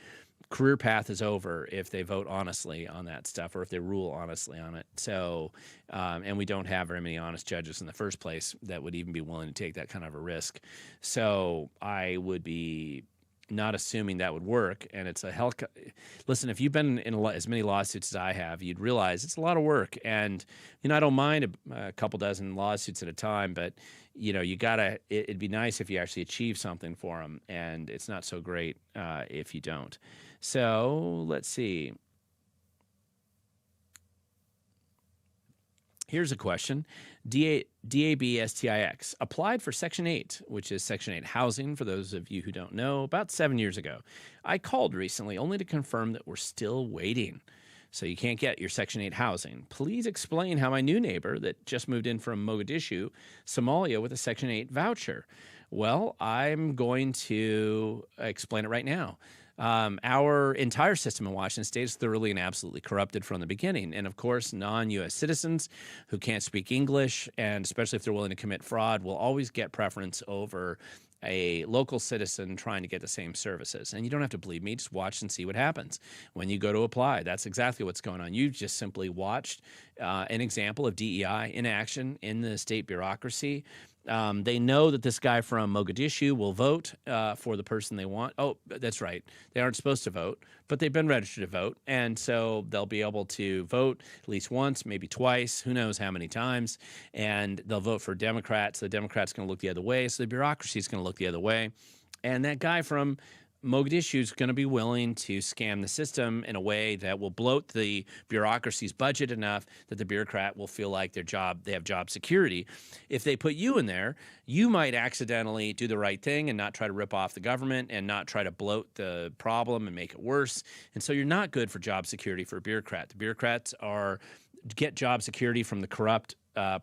career path is over if they vote honestly on that stuff or if they rule honestly on it. So, and we don't have very many honest judges in the first place that would even be willing to take that kind of a risk. So I would be not assuming that would work. And it's a hell. Listen, if you've been in as many lawsuits as I have, you'd realize it's a lot of work. And, I don't mind a couple dozen lawsuits at a time, but, it'd be nice if you actually achieve something for them. And it's not so great if you don't. So let's see. Here's a question. DABSTIX applied for Section 8, which is Section 8 housing, for those of you who don't know, about 7 years ago. I called recently only to confirm that we're still waiting. So you can't get your Section 8 housing. Please explain how my new neighbor that just moved in from Mogadishu, Somalia, with a Section 8 voucher. Well, I'm going to explain it right now. Our entire system in Washington State is thoroughly and absolutely corrupted from the beginning. And of course, non-U.S. citizens who can't speak English, and especially if they're willing to commit fraud, will always get preference over a local citizen trying to get the same services. And you don't have to believe me, just watch and see what happens when you go to apply. That's exactly what's going on. You've just simply watched an example of DEI in action in the state bureaucracy. They know that this guy from Mogadishu will vote for the person they want. Oh, that's right. They aren't supposed to vote, but they've been registered to vote. And so they'll be able to vote at least once, maybe twice, who knows how many times. And they'll vote for Democrats. The Democrats going to look the other way. So the bureaucracy is going to look the other way. And that guy from Mogadishu is going to be willing to scam the system in a way that will bloat the bureaucracy's budget enough that the bureaucrat will feel like they have job security. If they put you in there, you might accidentally do the right thing and not try to rip off the government and not try to bloat the problem and make it worse. And so you're not good for job security for a bureaucrat. The bureaucrats get job security from the corrupt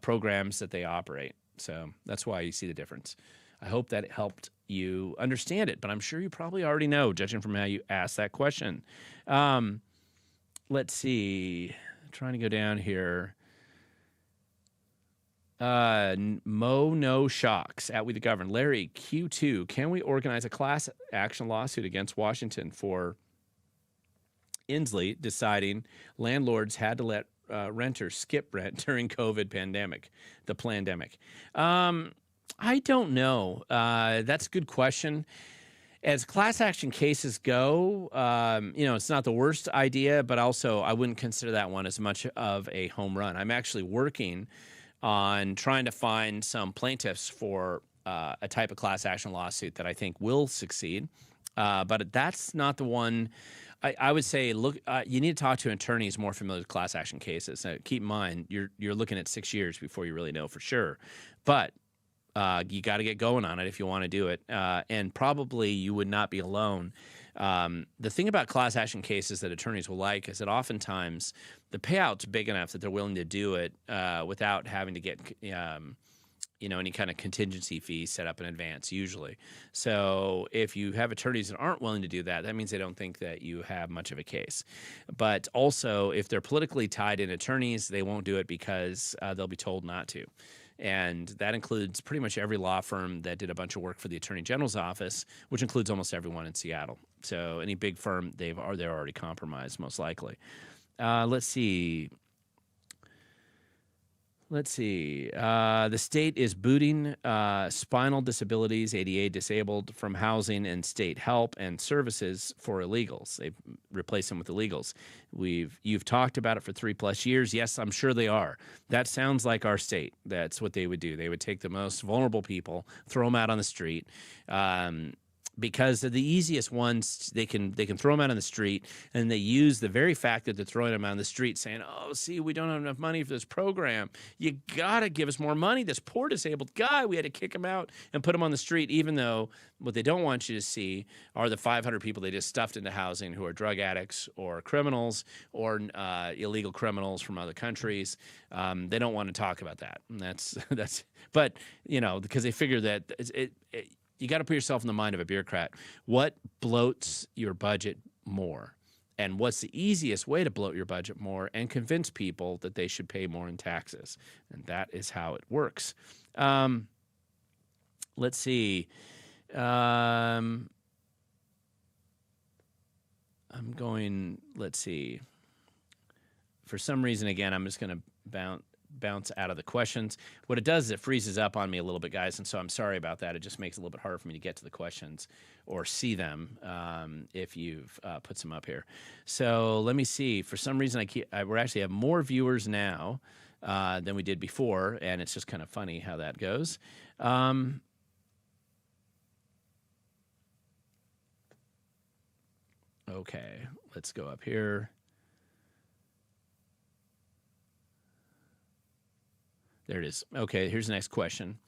programs that they operate. So that's why you see the difference. I hope that it helped you understand it, but I'm sure you probably already know, judging from how you asked that question. Let's see. I'm trying to go down here. No Shocks at We the Govern. Larry, Q2, can we organize a class action lawsuit against Washington for Inslee deciding landlords had to let renters skip rent during COVID pandemic, the plandemic? I don't know. That's a good question. As class action cases go, it's not the worst idea, but also I wouldn't consider that one as much of a home run. I'm actually working on trying to find some plaintiffs for a type of class action lawsuit that I think will succeed. But that's not the one. I would say, look, you need to talk to attorneys more familiar with class action cases. Now, keep in mind, you're looking at 6 years before you really know for sure. But you got to get going on it if you want to do it. And probably you would not be alone. The thing about class action cases that attorneys will like is that oftentimes the payout's big enough that they're willing to do it without having to get any kind of contingency fee set up in advance, usually. So if you have attorneys that aren't willing to do that, that means they don't think that you have much of a case. But also, if they're politically tied in attorneys, they won't do it because they'll be told not to. And that includes pretty much every law firm that did a bunch of work for the Attorney General's office, which includes almost everyone in Seattle. So any big firm, they're already compromised, most likely. Let's see. Let's see. The state is booting spinal disabilities, ADA disabled, from housing and state help and services for illegals. They've replaced them with illegals. You've talked about it for 3+ years. Yes, I'm sure they are. That sounds like our state. That's what they would do. They would take the most vulnerable people, throw them out on the street. Because they're the easiest ones, they can throw them out on the street, and they use the very fact that they're throwing them out on the street, saying, "Oh, see, we don't have enough money for this program. You gotta give us more money. This poor disabled guy, we had to kick him out and put him on the street." Even though what they don't want you to see are the 500 people they just stuffed into housing who are drug addicts or criminals or illegal criminals from other countries. They don't want to talk about that. And that's. But because they figure that you got to put yourself in the mind of a bureaucrat. What bloats your budget more? And what's the easiest way to bloat your budget more and convince people that they should pay more in taxes? And that is how it works. Let's see. Let's see. For some reason, again, I'm just going to bounce out of the questions. What it does is it freezes up on me a little bit, guys, and so I'm sorry about that. It just makes it a little bit harder for me to get to the questions or see them if you've put some up here. So let me see. For some reason, we actually have more viewers now than we did before, and it's just kind of funny how that goes. Okay, let's go up here. There it is. Okay, here's the next question.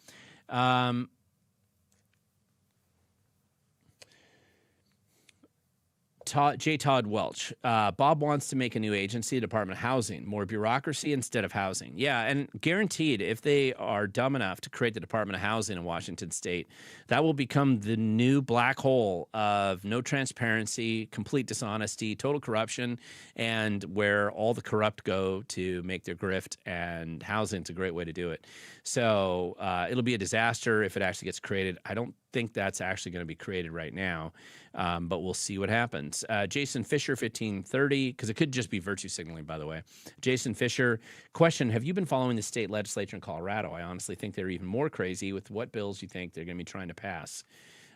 J. Todd Welch. Bob wants to make a new agency, Department of Housing, more bureaucracy instead of housing. Yeah, and guaranteed, if they are dumb enough to create the Department of Housing in Washington State, that will become the new black hole of no transparency, complete dishonesty, total corruption, and where all the corrupt go to make their grift, and housing's a great way to do it. So it'll be a disaster if it actually gets created. I don't think that's actually going to be created right now, but we'll see what happens. Jason Fisher, 1530, because it could just be virtue signaling, by the way. Jason Fisher, question, have you been following the state legislature in Colorado? I honestly think they're even more crazy with what bills you think they're going to be trying to pass.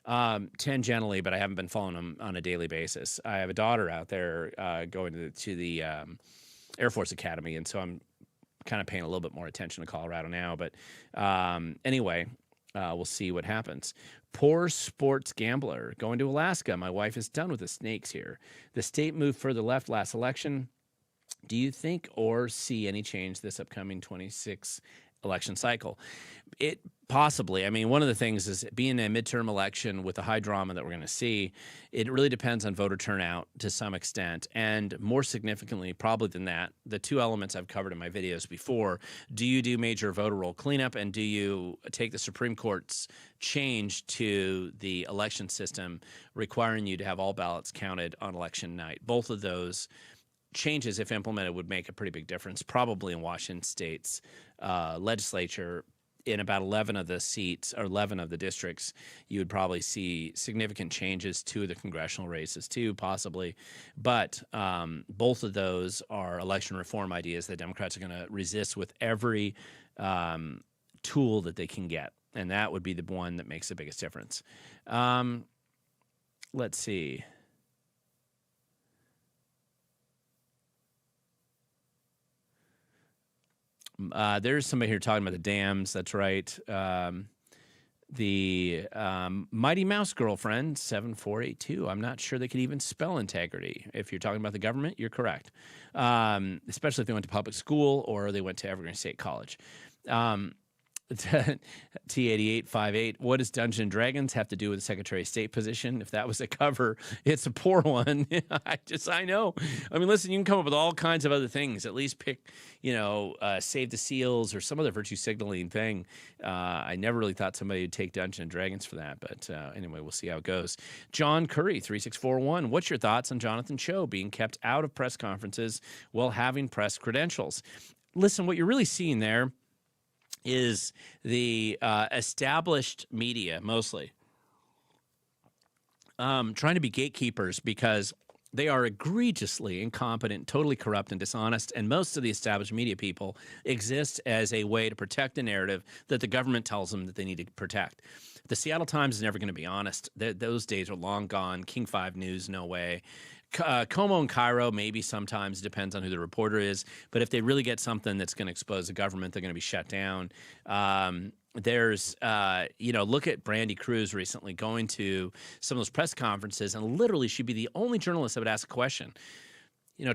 Tangentially, but I haven't been following them on a daily basis. I have a daughter out there going to the Air Force Academy, and so I'm kind of paying a little bit more attention to Colorado now. But anyway, we'll see what happens. Poor sports gambler going to Alaska. My wife is done with the snakes here. The state moved further left last election. Do you think or see any change this upcoming 26 election cycle? It possibly. I mean, one of the things is being a midterm election with the high drama that we're going to see, it really depends on voter turnout to some extent. And more significantly, probably than that, the two elements I've covered in my videos before, do you do major voter roll cleanup, and do you take the Supreme Court's change to the election system requiring you to have all ballots counted on election night? Both of those changes, if implemented, would make a pretty big difference, probably in Washington State's legislature. In about 11 of the seats, or 11 of the districts, you would probably see significant changes to the congressional races too, possibly. But both of those are election reform ideas that Democrats are going to resist with every tool that they can get. And that would be the one that makes the biggest difference. Let's see. There's somebody here talking about the dams. That's right. The Mighty Mouse Girlfriend, 7482. I'm not sure they could even spell integrity. If you're talking about the government, you're correct. Especially if they went to public school or they went to Evergreen State College. T8858. What does Dungeons and Dragons have to do with the Secretary of State position? If that was a cover, it's a poor one. I know. I mean, listen, you can come up with all kinds of other things. At least pick, Save the Seals or some other virtue signaling thing. I never really thought somebody would take Dungeons and Dragons for that. But anyway, we'll see how it goes. John Curry, 3641. What's your thoughts on Jonathan Cho being kept out of press conferences while having press credentials? Listen, what you're really seeing there is the established media mostly trying to be gatekeepers, because They are egregiously incompetent, totally corrupt, and dishonest. And most of the established media people exist as a way to protect the narrative that the government tells them that they need to protect. The Seattle Times is never going to be honest. Those days are long gone. King 5 News, no way. Como and Cairo, maybe sometimes, depends on who the reporter is. But if they really get something that's going to expose the government, they're going to be shut down. There's, look at Brandy Cruz recently going to some of those press conferences, and literally she'd be the only journalist that would ask a question.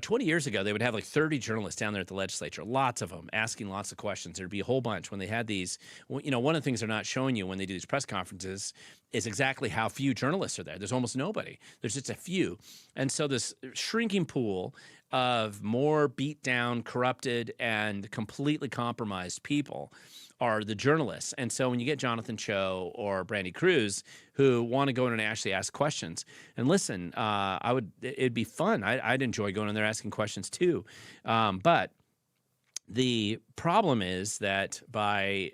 20 years ago, they would have like 30 journalists down there at the legislature, lots of them asking lots of questions. There'd be a whole bunch when they had these. One of the things they're not showing you when they do these press conferences is exactly how few journalists are there. There's almost nobody. There's just a few. And so this shrinking pool of more beat down, corrupted, and completely compromised people are the journalists. And so when you get Jonathan Cho or Brandy Cruz who want to go in and actually ask questions, and listen, it'd be fun. I'd enjoy going in there asking questions too. But the problem is that by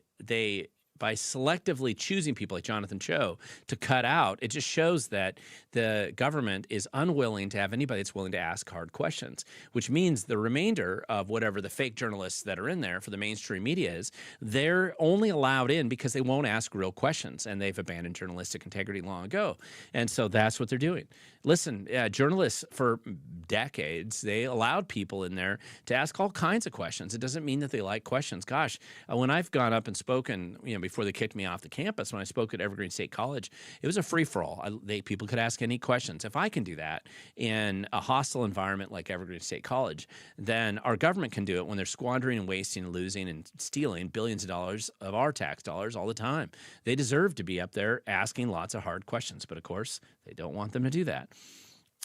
selectively choosing people like Jonathan Cho to cut out, it just shows that the government is unwilling to have anybody that's willing to ask hard questions, which means the remainder of whatever the fake journalists that are in there for the mainstream media is, they're only allowed in because they won't ask real questions, and they've abandoned journalistic integrity long ago. And so that's what they're doing. Listen, journalists for decades, they allowed people in there to ask all kinds of questions. It doesn't mean that they like questions. Gosh, when I've gone up and spoken, before they kicked me off the campus, when I spoke at Evergreen State College, it was a free-for-all. People could ask any questions. If I can do that in a hostile environment like Evergreen State College, then our government can do it when they're squandering and wasting and losing and stealing billions of dollars of our tax dollars all the time. They deserve to be up there asking lots of hard questions, but of course, they don't want them to do that.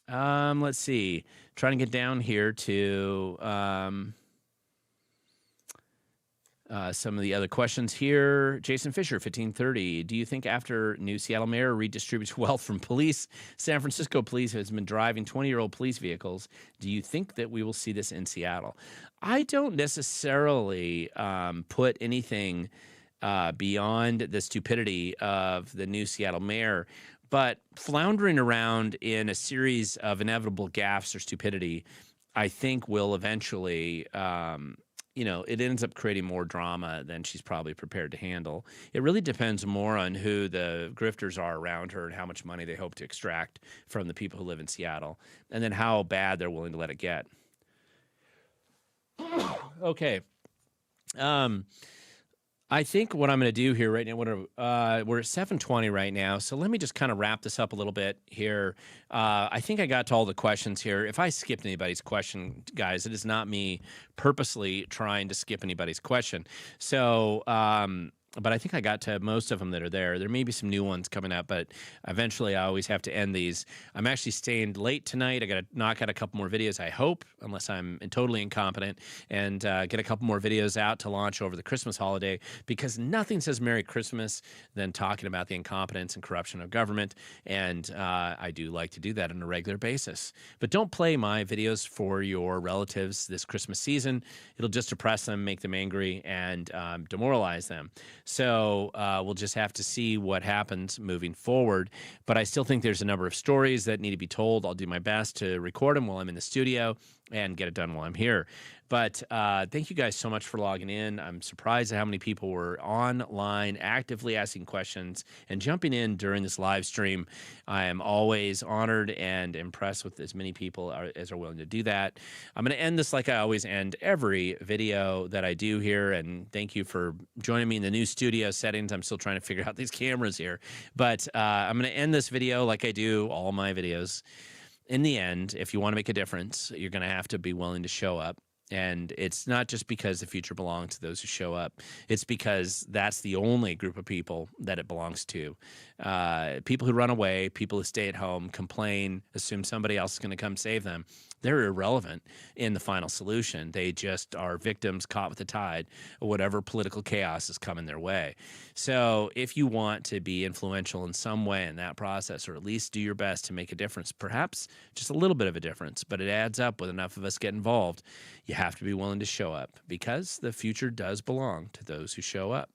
Let's see. Trying to get down here to some of the other questions here. Jason Fisher, 1530. Do you think after new Seattle mayor redistributes wealth from police, San Francisco police has been driving 20-year-old police vehicles? Do you think that we will see this in Seattle? I don't necessarily put anything beyond the stupidity of the new Seattle mayor, but floundering around in a series of inevitable gaffes or stupidity, I think will eventually, it ends up creating more drama than she's probably prepared to handle. It really depends more on who the grifters are around her and how much money they hope to extract from the people who live in Seattle, and then how bad they're willing to let it get. Okay. I think what I'm going to do here right now, we're at 7:20 right now, so let me just kind of wrap this up a little bit here. I think I got to all the questions here. If I skipped anybody's question, guys, it is not me purposely trying to skip anybody's question. So, but I think I got to most of them that are there. There may be some new ones coming up, but eventually I always have to end these. I'm actually staying late tonight. I got to knock out a couple more videos, I hope, unless I'm totally incompetent, and get a couple more videos out to launch over the Christmas holiday, because nothing says Merry Christmas than talking about the incompetence and corruption of government, and I do like to do that on a regular basis. But don't play my videos for your relatives this Christmas season. It'll just depress them, make them angry, and demoralize them. So we'll just have to see what happens moving forward. But I still think there's a number of stories that need to be told. I'll do my best to record them while I'm in the studio and get it done while I'm here. But thank you guys so much for logging in. I'm surprised at how many people were online, actively asking questions and jumping in during this live stream. I am always honored and impressed with as many people as are willing to do that. I'm going to end this like I always end every video that I do here. And thank you for joining me in the new studio settings. I'm still trying to figure out these cameras here. But I'm going to end this video like I do all my videos. In the end, if you want to make a difference, you're going to have to be willing to show up. And it's not just because the future belongs to those who show up. It's because that's the only group of people that it belongs to. People who run away, people who stay at home, complain, assume somebody else is going to come save them. They're irrelevant in the final solution. They just are victims caught with the tide of whatever political chaos is coming their way. So if you want to be influential in some way in that process, or at least do your best to make a difference, perhaps just a little bit of a difference, but it adds up with enough of us get involved, you have to be willing to show up, because the future does belong to those who show up.